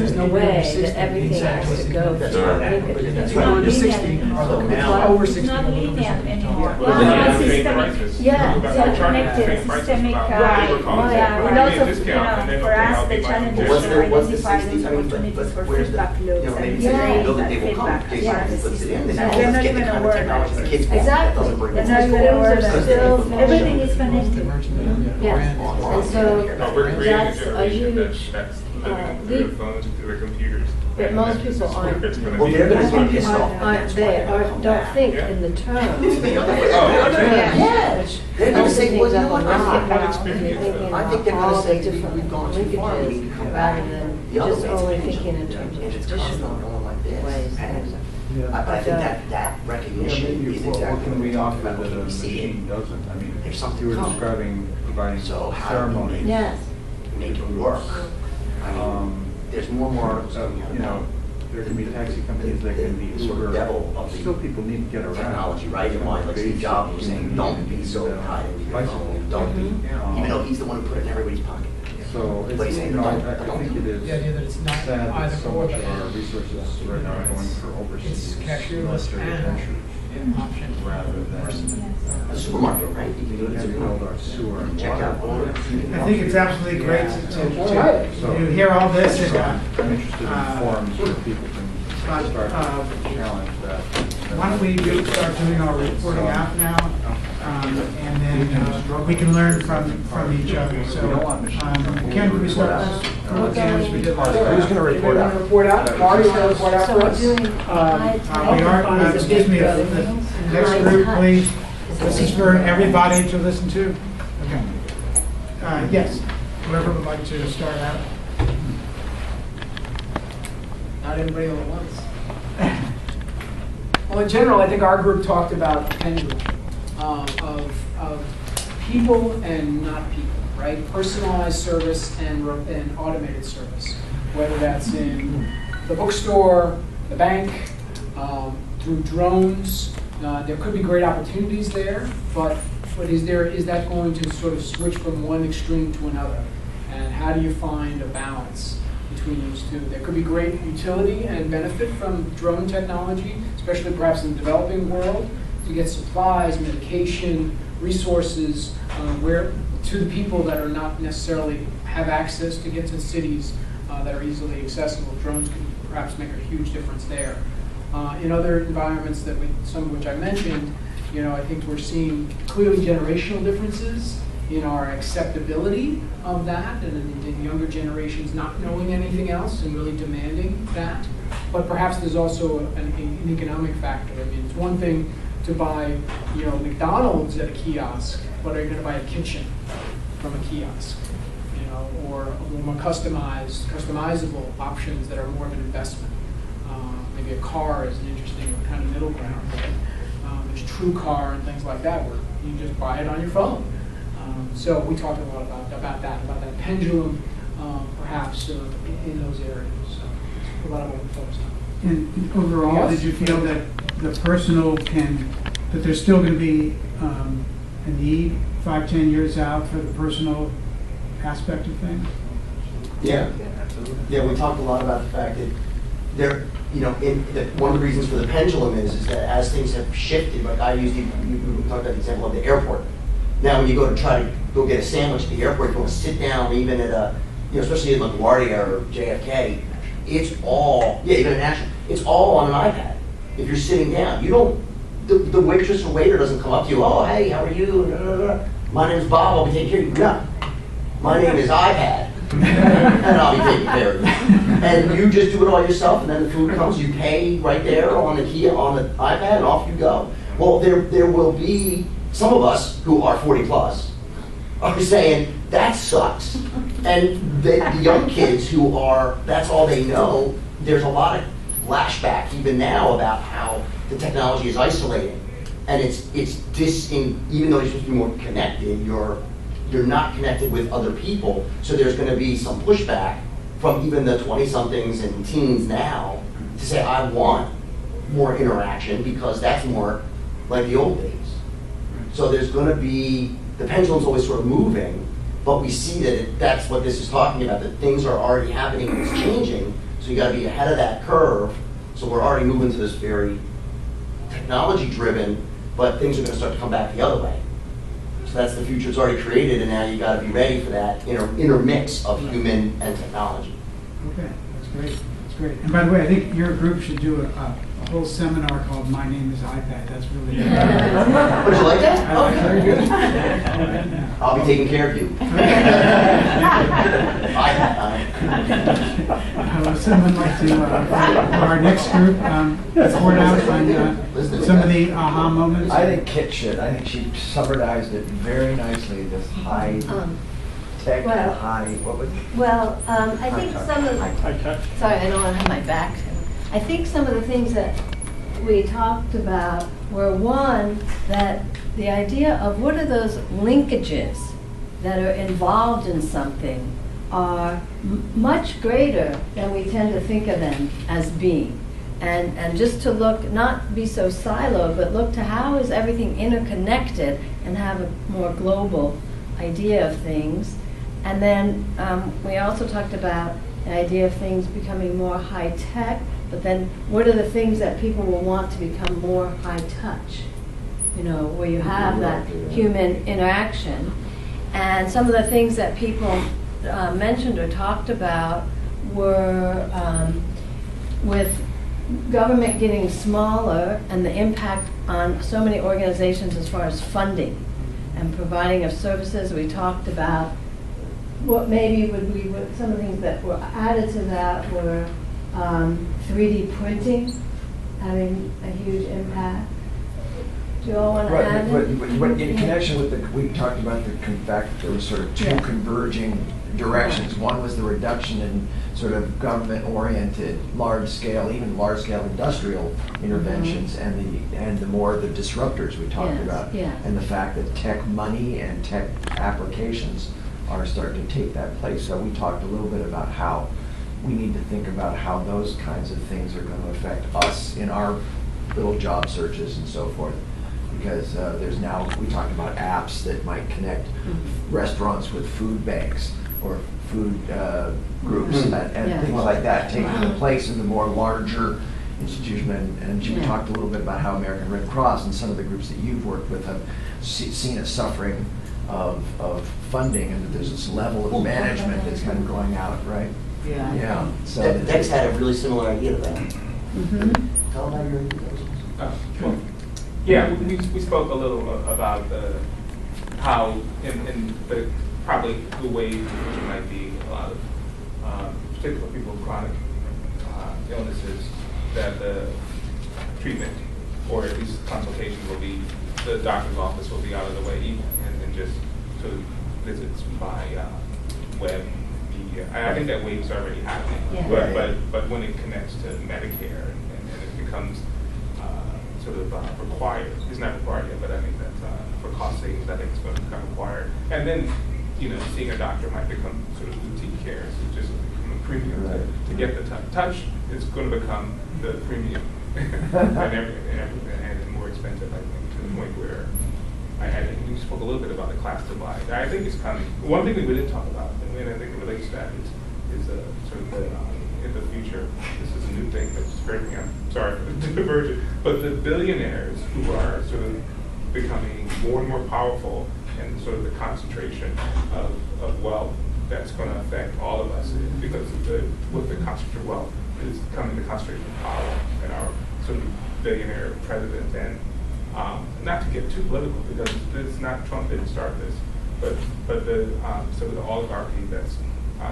There's no one way way 60 that everything has to go through Sure. linkages. It's going to 60, over 60. It's not linear anymore. Yeah. It's systemic. Yeah, So connected, systemic, right. and also, for us, the challenge But is what's to the identify 60s? these I mean, opportunities but for where's the, feedback you loops know, maybe and it's a Yeah. build that they will feedback. come. Jason puts it in, and Yeah. now They're let's not get the even kind of aware technology that the kids want. Exactly. Doesn't bring They're us not this even aware forward. of still Everything is connected. Yes, and so No, we're creating a that's a generation huge, that's living through leap. their phones and through their computers. But most people aren't. Well, they're gonna get pissed off. aren't there, or don't think in the terms. It's the other way. Yeah. They're gonna say, well, you know what, I think they're gonna all the say, different we've gone too far, we need to linkages, come back. rather than The other just way only is thinking in terms of if it's traditional constant going like this, ways. and I think that recognition is exactly what can we offer that what a we see machine doesn't? I mean, There's something you were coming. providing So how ceremonies. Yes. make it work. I mean, there's more and more articles coming out You know, about there can be taxi companies that can be the sort of Uber. devil of Still, the people need to get around. technology, right? And why, like Steve Jobs was saying, don't be so tied into your phone, don't be, even though he's the one who put it in everybody's pocket. So, But he's it's, saying, you know, don't I think it is The idea that it's not sad that either so or, much but of our resources right now are going for overseas It's cashierless military and adventures option. rather than A supermarket, right? You can go to the build supermarket. our sewer and Check out water. I think it's absolutely great to hear all this and, I'm interested in forums where people can start to challenge that. why don't we start doing our reporting out now, and then we can learn from each other. So, Ken, can we start with Ken as we did last time? Who's going to report out? Report out? Marty, you want to report out So for we're us? doing We are, excuse me, the next group, please. This is for everybody to listen to. Okay. Yes, whoever would like to start out. Not everybody all at once. Well, in general, I think our group talked about the pendulum of people and not people, right? Personalized service and automated service, whether that's in the bookstore, the bank, through drones. There could be great opportunities there, but is that going to sort of switch from one extreme to another? And how do you find a balance between those two? There could be great utility and benefit from drone technology, especially perhaps in the developing world, to get supplies, medication, resources, where to the people that are not necessarily have access to get to cities that are easily accessible. Drones can perhaps make a huge difference there. In other environments some of which I mentioned, I think we're seeing clearly generational differences in our acceptability of that, and in younger generations not knowing anything else and really demanding that. But perhaps there's also an economic factor. I mean, it's one thing to buy, McDonald's at a kiosk, but are you going to buy a kitchen from a kiosk? Or more customizable options that are more of an investment. Maybe a car is an interesting kind of middle ground. Right? There's True Car and things like that where you just buy it on your phone. So we talked a lot about that pendulum, perhaps in those areas. So it's a lot of what we focused on. And overall, did you feel that the personal that there's still going to be a need 5-10 years out for the personal aspect of things? Yeah, yeah. We talked a lot about the fact that there, one of the reasons for the pendulum is that as things have shifted, like we talked about the example of the airport. Now, when you go to try to go get a sandwich at the airport, you want to sit down, even at especially in LaGuardia or JFK, it's all, even in National, it's all on an iPad. If you're sitting down, you don't, the waitress or waiter doesn't come up to you, oh, hey, how are you? My name's Bob, I'll be taking care of you. No, my name is iPad, and I'll be taking care of you. And you just do it all yourself, and then the food comes, you pay right there on the iPad, and off you go. Well, there will be some of us who are 40 plus are saying, that sucks. And the young kids who that's all they know, there's a lot of flashback even now about how the technology is isolating. And even though you're supposed to be more connected, you're not connected with other people. So there's going to be some pushback from even the 20-somethings and teens now to say, I want more interaction because that's more like the old days. So there's going to be, the pendulum's always sort of moving, but we see that that's what this is talking about, that things are already happening and it's changing, so you got to be ahead of that curve. So we're already moving to this very technology-driven, but things are going to start to come back the other way. So that's the future. It's already created, and now you got to be ready for that intermix of human and technology. Okay, that's great. That's great. And by the way, I think your group should do a whole seminar called "My Name Is iPad." That's really good. Would you like that? Oh, very good. I'll be taking care of you. Would someone like to, for our next group, report out on some of the aha moments? I think Kit should. I think she summarized it very nicely. This high tech, what was it? Well, I think some of, sorry, I don't have my back. I think some of the things that we talked about were, one, that the idea of what are those linkages that are involved in something are much greater than we tend to think of them as being. And just to look, not be so siloed, but look to how is everything interconnected and have a more global idea of things. And then we also talked about the idea of things becoming more high tech, but then what are the things that people will want to become more high touch? You know, where you have that human interaction. And some of the things that people mentioned or talked about were with government getting smaller and the impact on so many organizations as far as funding and providing of services. We talked about what maybe would be some of the things that were added to that were 3D printing having a huge impact. Do you all want to add? But in connection with we talked about the fact that there were sort of two converging directions. One was the reduction in sort of government-oriented, large-scale, even large-scale industrial interventions, and the more the disruptors we talked about, and the fact that tech money and tech applications are starting to take that place. So we talked a little bit about how we need to think about how those kinds of things are going to affect us in our little job searches and so forth. Because there's now, we talked about apps that might connect restaurants with food banks or food groups and things like that, taking the place of the more larger institution. And you talked a little bit about how American Red Cross and some of the groups that you've worked with have seen a suffering of funding, and that there's this level of management that's kind of going out, right? Yeah. So Dex had a really similar idea to that. Tell them how your idea goes. Yeah, we spoke a little about how in the probably the ways in which it might be a lot of particularly people with chronic illnesses, that the treatment or at least consultation will be, the doctor's office will be out of the way, and just sort of visits by web media. I think that wave's already happening, but when it connects to Medicare and it becomes sort of required. It's not required yet, but I think that for cost savings, I think it's going to become required. And then, seeing a doctor might become sort of boutique care. So it's just become a premium to get the touch. It's going to become the premium and more expensive, I think, to the point where I think we spoke a little bit about the class divide. I think it's coming. One thing that we didn't talk about, and I think it relates to that, is sort of the in the future, this is a new thing that's spreading. I'm sorry for the divergence, but the billionaires who are sort of becoming more and more powerful, and sort of the concentration of wealth that's going to affect all of us, because with the concentration of wealth is coming the concentration of power, and our sort of billionaire president. And not to get too political, because it's not Trump didn't start this, but the sort of the oligarchy that's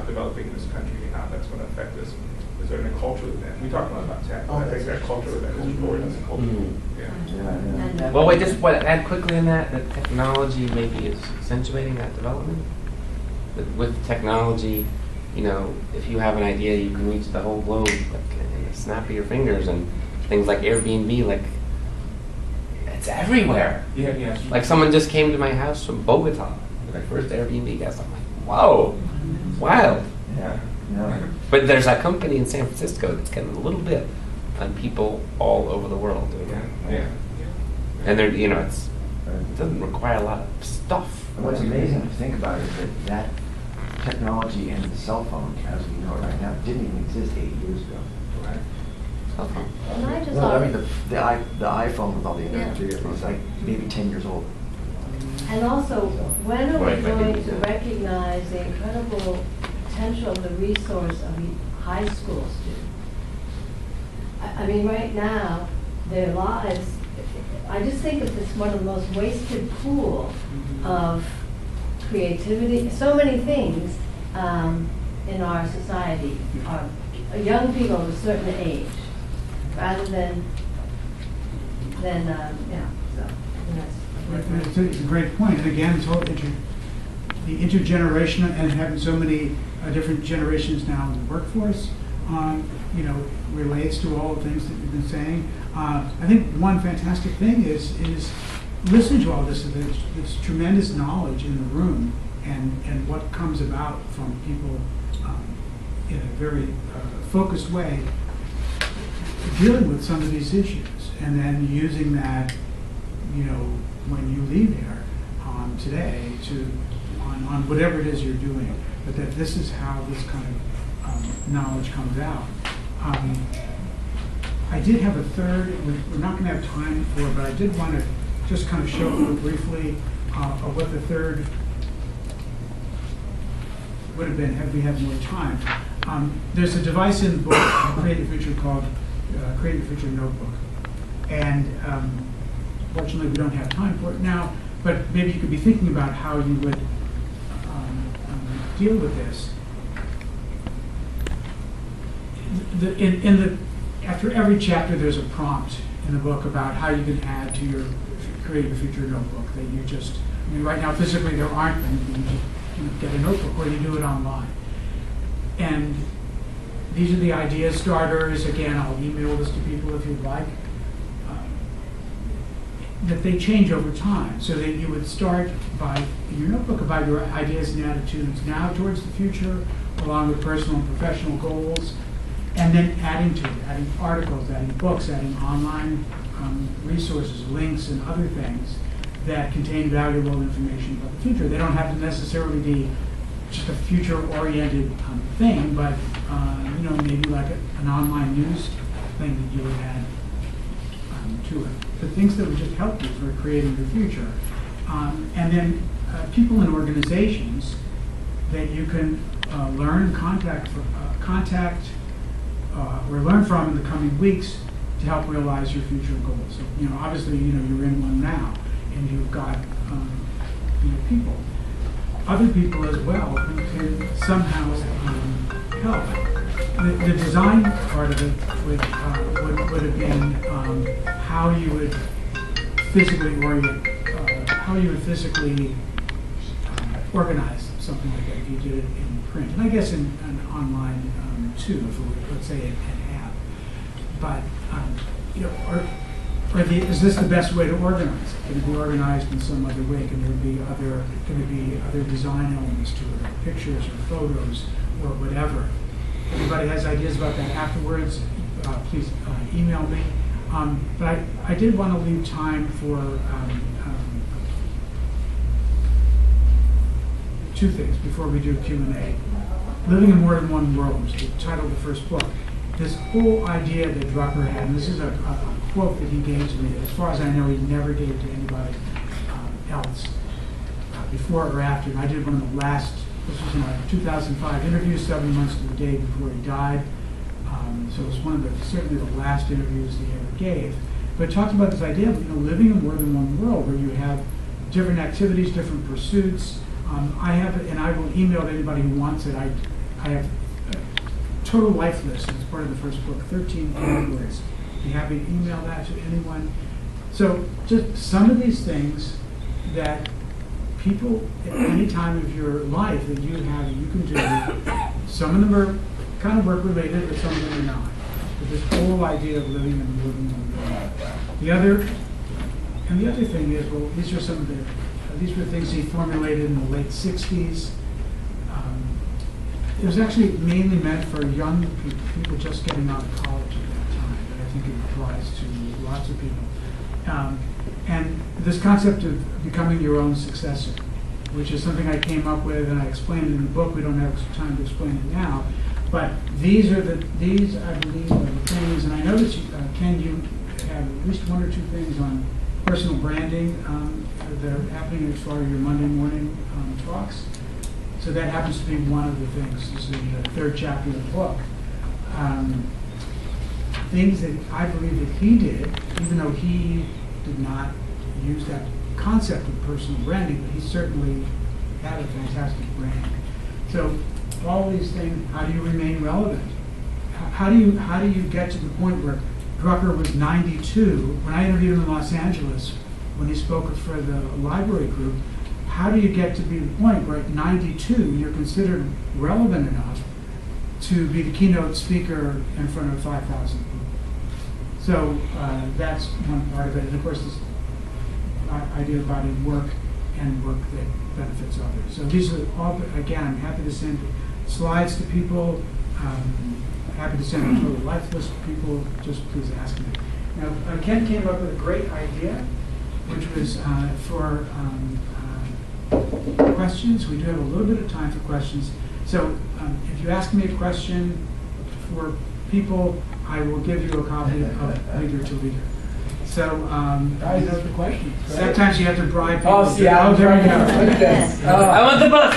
developing in this country and how that's going to affect us is sort of a cultural event. We talked a lot about tech, but I think that cultural event is important. Well, wait, just add quickly on that technology maybe is accentuating that development. With technology, if you have an idea, you can reach the whole globe in the snap of your fingers, and things like Airbnb, it's everywhere. Yeah. Like someone just came to my house from Bogota, my first Airbnb guest. I'm like, whoa. Wild. Yeah. But there's that company in San Francisco that's getting a little bit on people all over the world. Yeah. And they're, it doesn't require a lot of stuff. And what's amazing to think about is that technology and the cell phone, as we know it right now, didn't even exist 8 years ago. Right? Cell phone. And I just I mean, the iPhone with all the internet was like maybe 10 years old. And also, when are we going to recognize the incredible potential of the resource of high school students? I mean, right now, their lives, I just think that it's one of the most wasted pool of creativity, so many things in our society are young people of a certain age, rather than It's a great point. And again, it's all the intergenerational, and having so many different generations now in the workforce, relates to all the things that you've been saying. I think one fantastic thing is listening to all this. There's tremendous knowledge in the room, and what comes about from people in a very focused way, dealing with some of these issues, and then using that, when you leave here today on whatever it is you're doing, but that this is how this kind of knowledge comes out. I did have a third, we're not going to have time for it, but I did want to just kind of show you briefly what the third would have been had we had more time. There's a device in the book, Create the Future, called Create the Future Notebook. And fortunately, we don't have time for it now, but maybe you could be thinking about how you would deal with this. After every chapter, there's a prompt in the book about how you can add to your Create the Future notebook that you just, right now physically there aren't, and you get a notebook or you do it online. And these are the idea starters. Again, I'll email this to people if you'd like. That they change over time, so that you would start by your notebook about your ideas and attitudes now towards the future, along with personal and professional goals, and then adding to it, adding articles, adding books, adding online resources, links, and other things that contain valuable information about the future. They don't have to necessarily be just a future-oriented thing, but maybe like an online news thing that you would add to it. The things that would just help you for creating your future. And then people and organizations that you can learn and contact or learn from in the coming weeks to help realize your future goals. So, obviously, you're in one now, and you've got people, other people as well, who can somehow help. The design part of it would have been how you would physically organize something like that if you did it in print, and I guess in online too, if let's say an app. But is this the best way to organize it? Can it be organized in some other way? Can there be other design elements to it, or pictures or photos or whatever? Everybody has ideas about that afterwards. Please email me. But I did want to leave time for two things before we do Q&A. Living in More Than One World was the title of the first book. This whole idea that Drucker had, and this is a quote that he gave to me, as far as I know, he never gave to anybody else before or after. And I did one of the last, this was in a 2005 interview, 7 months to the day before he died. So it was one of certainly the last interviews he ever gave. But it talked about this idea of living in more than one world, where you have different activities, different pursuits. I have, and I will email to anybody who wants it. I have a total life list as part of the first book, 13 categories. Be happy to email that to anyone. So just some of these things that people at any time of your life that you have, you can do. Some of them are kind of work related, but some of them are not. But this whole idea of living and living and living. The other thing is, well, these are some of these were things he formulated in the late 60s. It was actually mainly meant for young people just getting out of college at that time, but I think it applies to lots of people. And this concept of becoming your own successor, which is something I came up with and I explained it in the book. We don't have time to explain it now, but these I believe are the things. And I noticed, Ken, you have at least one or two things on personal branding that are happening as far as your Monday morning talks. So that happens to be one of the things. This is in the third chapter of the book. Things that I believe that he did, even though he did not use that concept of personal branding, but he certainly had a fantastic brand. So all these things, how do you remain relevant? How do you get to the point where Drucker was 92? When I interviewed him in Los Angeles, when he spoke for the library group, how do you get to be the point where at 92 you're considered relevant enough to be the keynote speaker in front of 5,000 people. So that's one part of it. And of course, this idea about in work and work that benefits others. So these are all, again, I'm happy to send slides to people. Happy to send a total life list to people. Just please ask me. Now, Ken came up with a great idea, which was for questions. We do have a little bit of time for questions. So if you ask me a question for people, I will give you a copy of Leader to Leader. So, Guys, those are questions. Right? sometimes you have to bribe people. Oh, see, there we go. Look at this. I want the book.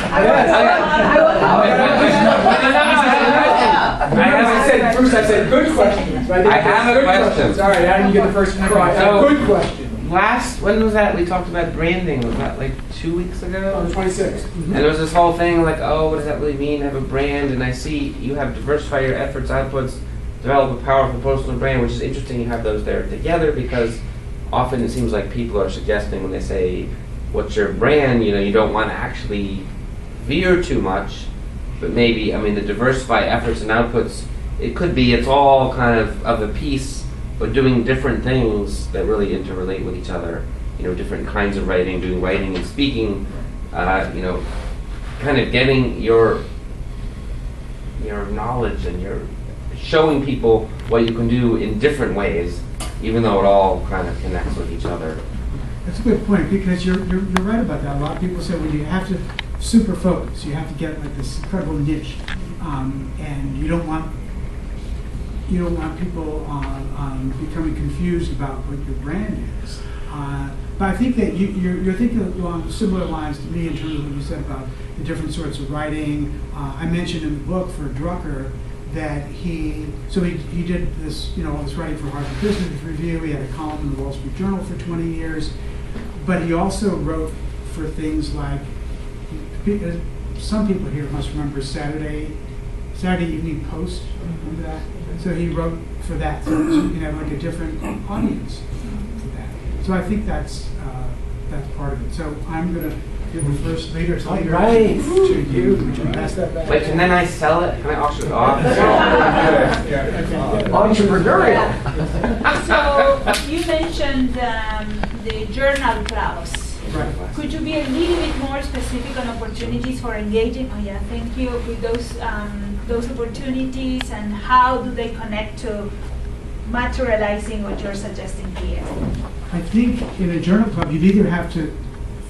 First I said good questions. Right? I have a question. Sorry, how did you get the first try? So, Good question. when was that? We talked about branding. Was that like 2 weeks ago? On the 26th. And there was this whole thing like, oh, what does that really mean to have a brand? And I see you have diversify your efforts, outputs, develop a powerful personal brand, which is interesting. You have those there together because often it seems like people are suggesting when they say, what's your brand? You don't want to actually veer too much, but maybe, the diversify efforts and outputs, it's all kind of a piece, but doing different things that really interrelate with each other. Different kinds of writing, doing writing and speaking, kind of getting your knowledge and your showing people what you can do in different ways, even though it all kind of connects with each other. That's a good point, because you're right about that. A lot of people say, well, you have to super focus. You have to get like this incredible niche, and you don't want people becoming confused about what your brand is. But I think that you're thinking along similar lines to me in terms of what you said about the different sorts of writing. I mentioned in the book for Drucker that he did this, all this writing for Harvard Business Review. He had a column in the Wall Street Journal for 20 years, but he also wrote for things like, some people here must remember Saturday Evening Post. Remember that? So he wrote for that, so you can have like a different audience for that. So I think that's part of it. So I'm going to give the first Leader to Leader to you. Would you pass that back? Wait, can then I sell it? Can I auction it off? Entrepreneurial. So you mentioned the journal clubs. Right. Could you be a little bit more specific on opportunities for engaging? Oh yeah, thank you. With those opportunities, and how do they connect to materializing what you're suggesting here? I think in a journal club, you'd either have to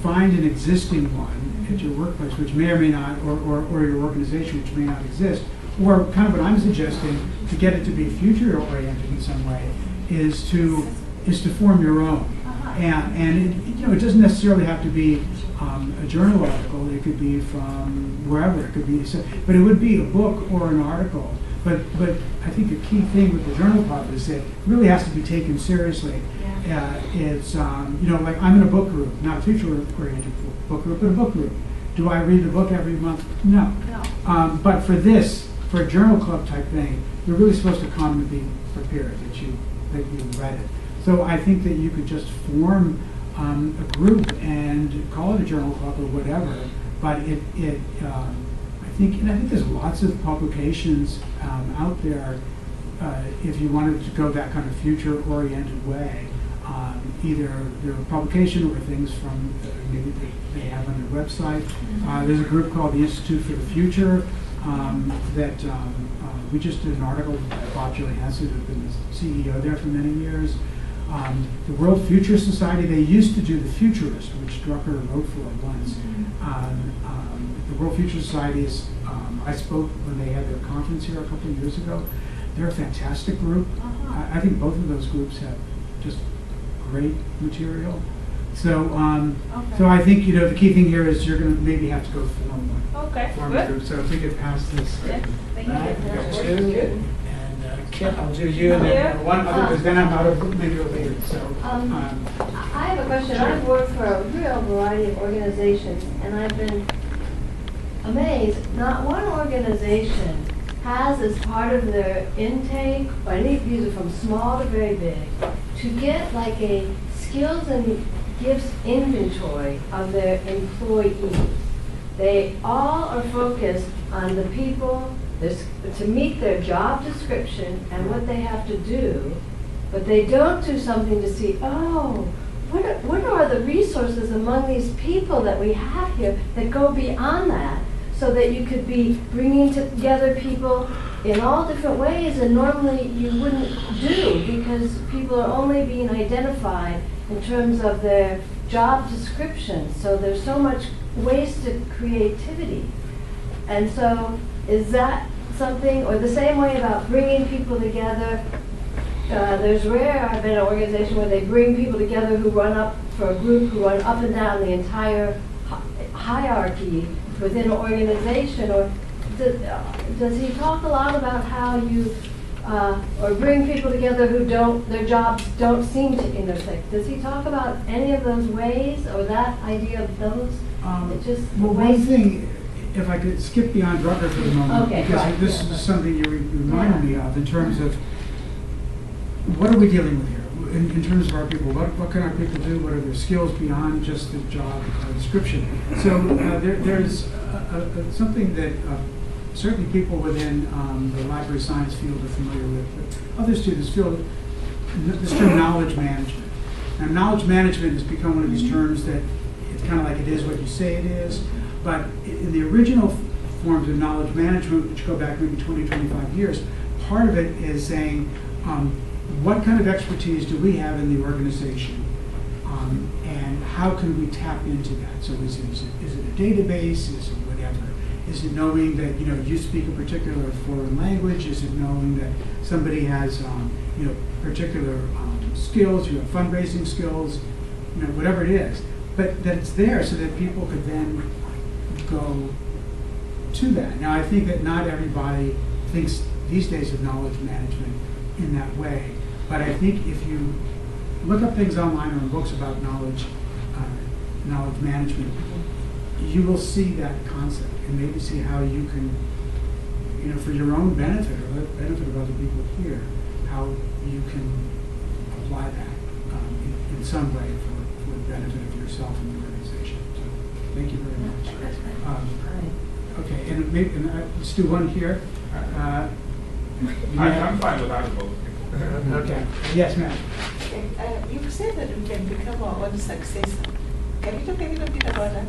find an existing one at your workplace, which may or may not, or your organization, which may not exist, or kind of what I'm suggesting to get it to be future-oriented in some way is to form your own. And it doesn't necessarily have to be a journal article. It could be from wherever. It could be, but it would be a book or an article. But I think the key thing with the journal club is that it really has to be taken seriously. It's like I'm in a book group, not a future-oriented book group, but a book group. Do I read the book every month? No. But for a journal club type thing, you're really supposed to come and be prepared that you read it. So I think that you could just form a group and call it a journal club or whatever. But I think there's lots of publications out there if you wanted to go that kind of future-oriented way. Either their publication or things from maybe they have on their website. There's a group called the Institute for the Future that we just did an article by Bob Johansen, who's been the CEO there for many years. The World Future Society, they used to do The Futurist, which Drucker wrote for once. The World Future Society is, I spoke when they had their conference here a couple of years ago. They're a fantastic group. I think both of those groups have just great material. So, so I think the key thing here is you're going to maybe have to go form one. Okay, Form good. a group. So if we could pass this. Yeah, thank you. And Kip, I'll do you, and then one other, because then I'm out of maybe a later. So, I have a question. I've worked for a real variety of organizations, and I've been amazed. Not one organization has as part of their intake, or any user from small to very big, to get like a skills and gifts inventory of their employees. They all are focused on the people to meet their job description and what they have to do, but they don't do something to see, oh, what are the resources among these people that we have here that go beyond that, so that you could be bringing together people in all different ways and normally you wouldn't do, because people are only being identified in terms of their job description. So there's so much wasted creativity. And so is that something, or the same way about bringing people together? I've been in an organization where they bring people together who run up for a group, who run up and down the entire hierarchy within an organization. Or does he talk a lot about how you, or bring people together who their jobs don't seem to intersect? Does he talk about any of those ways, or that idea of those? One thing, if I could skip beyond Drucker for the moment, because this is something you reminded me of in terms of what are we dealing with here in terms of our people. What can our people do? What are their skills beyond just the job description? So there's something that certainly people within the library science field are familiar with, but other students feel this term knowledge management. Now, knowledge management has become one of these terms that it's kind of like it is what you say it is, but in the original forms of knowledge management, which go back maybe 20, 25 years, part of it is saying, what kind of expertise do we have in the organization, and how can we tap into that? So is it a database? Is it whatever? Is it knowing that you speak a particular foreign language? Is it knowing that somebody has particular skills? You have fundraising skills, whatever it is. But that it's there so that people could then go to that. Now I think that not everybody thinks these days of knowledge management in that way. But I think if you look up things online or in books about knowledge management, you will see that concept and maybe see how you can, for your own benefit or the benefit of other people here, how you can apply that in some way for the benefit of yourself and the organization. So thank you very much. Okay, and let's do one here. I'm fine with either both. Okay. Yes, ma'am. You said that we can become our own successor. Can you talk a little bit about that?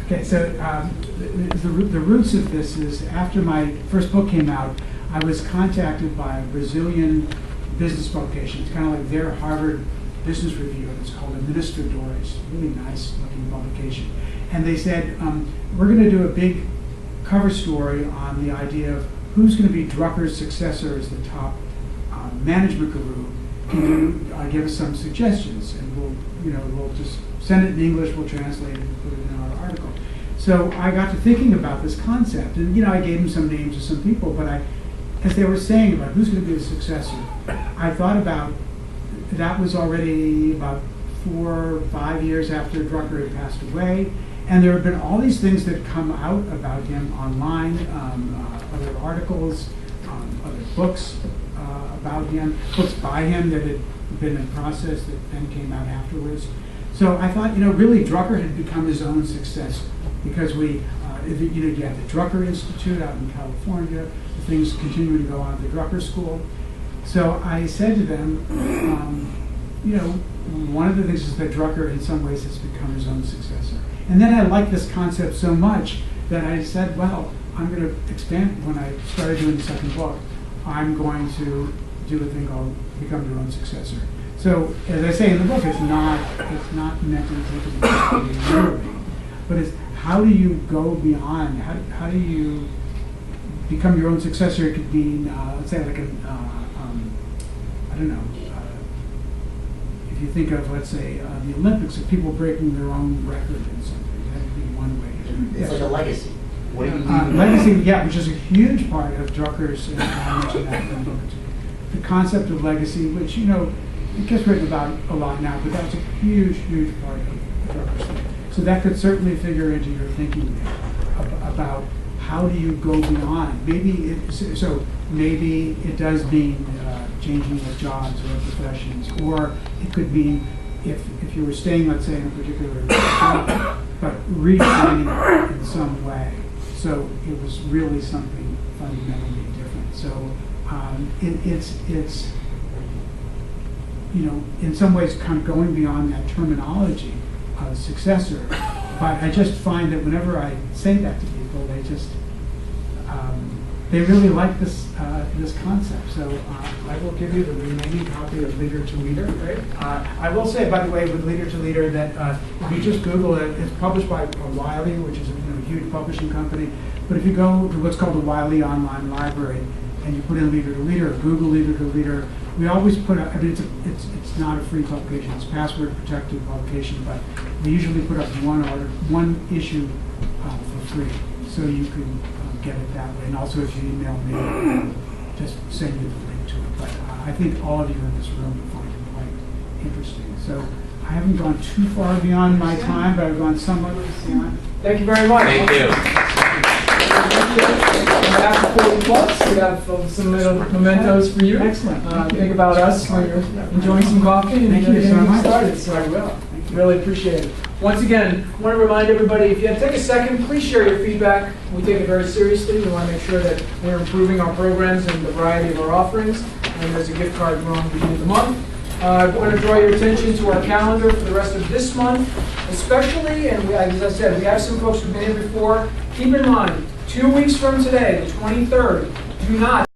Okay, so the roots of this is after my first book came out, I was contacted by a Brazilian business publication. It's kind of like their Harvard Business Review. It's called Administradores. Really nice looking publication. And they said, we're going to do a big cover story on the idea of who's going to be Drucker's successor as the top management guru. Can you give us some suggestions? And we'll just send it in English, we'll translate it and put it in our article. So I got to thinking about this concept, and I gave them some names of some people, but as they were saying about who's going to be the successor, I thought about that was already about 4 or 5 years after Drucker had passed away, and there have been all these things that come out about him online, other articles, other books about him, books by him that had been in process that then came out afterwards. So I thought, really Drucker had become his own successor because you have the Drucker Institute out in California, the things continue to go on at the Drucker School. So I said to them, one of the things is that Drucker in some ways has become his own successor. And then I liked this concept so much that I said, well, I'm going to expand. When I started doing the second book, I'm going to do a thing called Become Your Own Successor. So, as I say in the book, it's not meant to be taken literally, but it's how do you go beyond? How do you become your own successor? It could be, let's say, like I don't know. If you think of, let's say, the Olympics, of people breaking their own record in something, that would be one way to do it. It's like a legacy. What do you do? Legacy, yeah, which is a huge part of Drucker's, and I mentioned that in the book too. The concept of legacy, which, it gets written about a lot now, but that's a huge, huge part of Drucker's thing. So that could certainly figure into your thinking about how do you go beyond. Maybe it does mean changing of jobs or professions, or it could mean if you were staying, let's say, in a particular job, but redefining it in some way. So it was really something fundamental. it's you know, in some ways kind of going beyond that terminology of successor. But I just find that whenever I say that to people, they just, they really like this this concept. So I will give you the remaining copy of Leader to Leader. Right? I will say, by the way, with Leader to Leader, that if you just Google it, it's published by Wiley, which is a huge publishing company. But if you go to what's called the Wiley Online Library, and you put in Leader to Leader, or Google Leader to Leader, we always put up, I mean, it's not a free publication, it's password protected publication, but we usually put up one issue for free, so you can get it that way. And also if you email me, I'll just send you the link to it. But I think all of you in this room will find it quite interesting. So I haven't gone too far beyond my time, but I've gone somewhat beyond. Thank you very much. Thank you. After 40 plus, we have some little mementos for you. Excellent. Think about us when you're enjoying some coffee and Thank you so getting much. started. So I will. Really appreciate it. Once again, I want to remind everybody, if you take a second, please share your feedback. We take it very seriously. We want to make sure that we're improving our programs and the variety of our offerings. And there's a gift card drawn at the end of the month. I want to draw your attention to our calendar for the rest of this month, especially, and as I said, we have some folks who've been here before. Keep in mind, 2 weeks from today, the 23rd, do not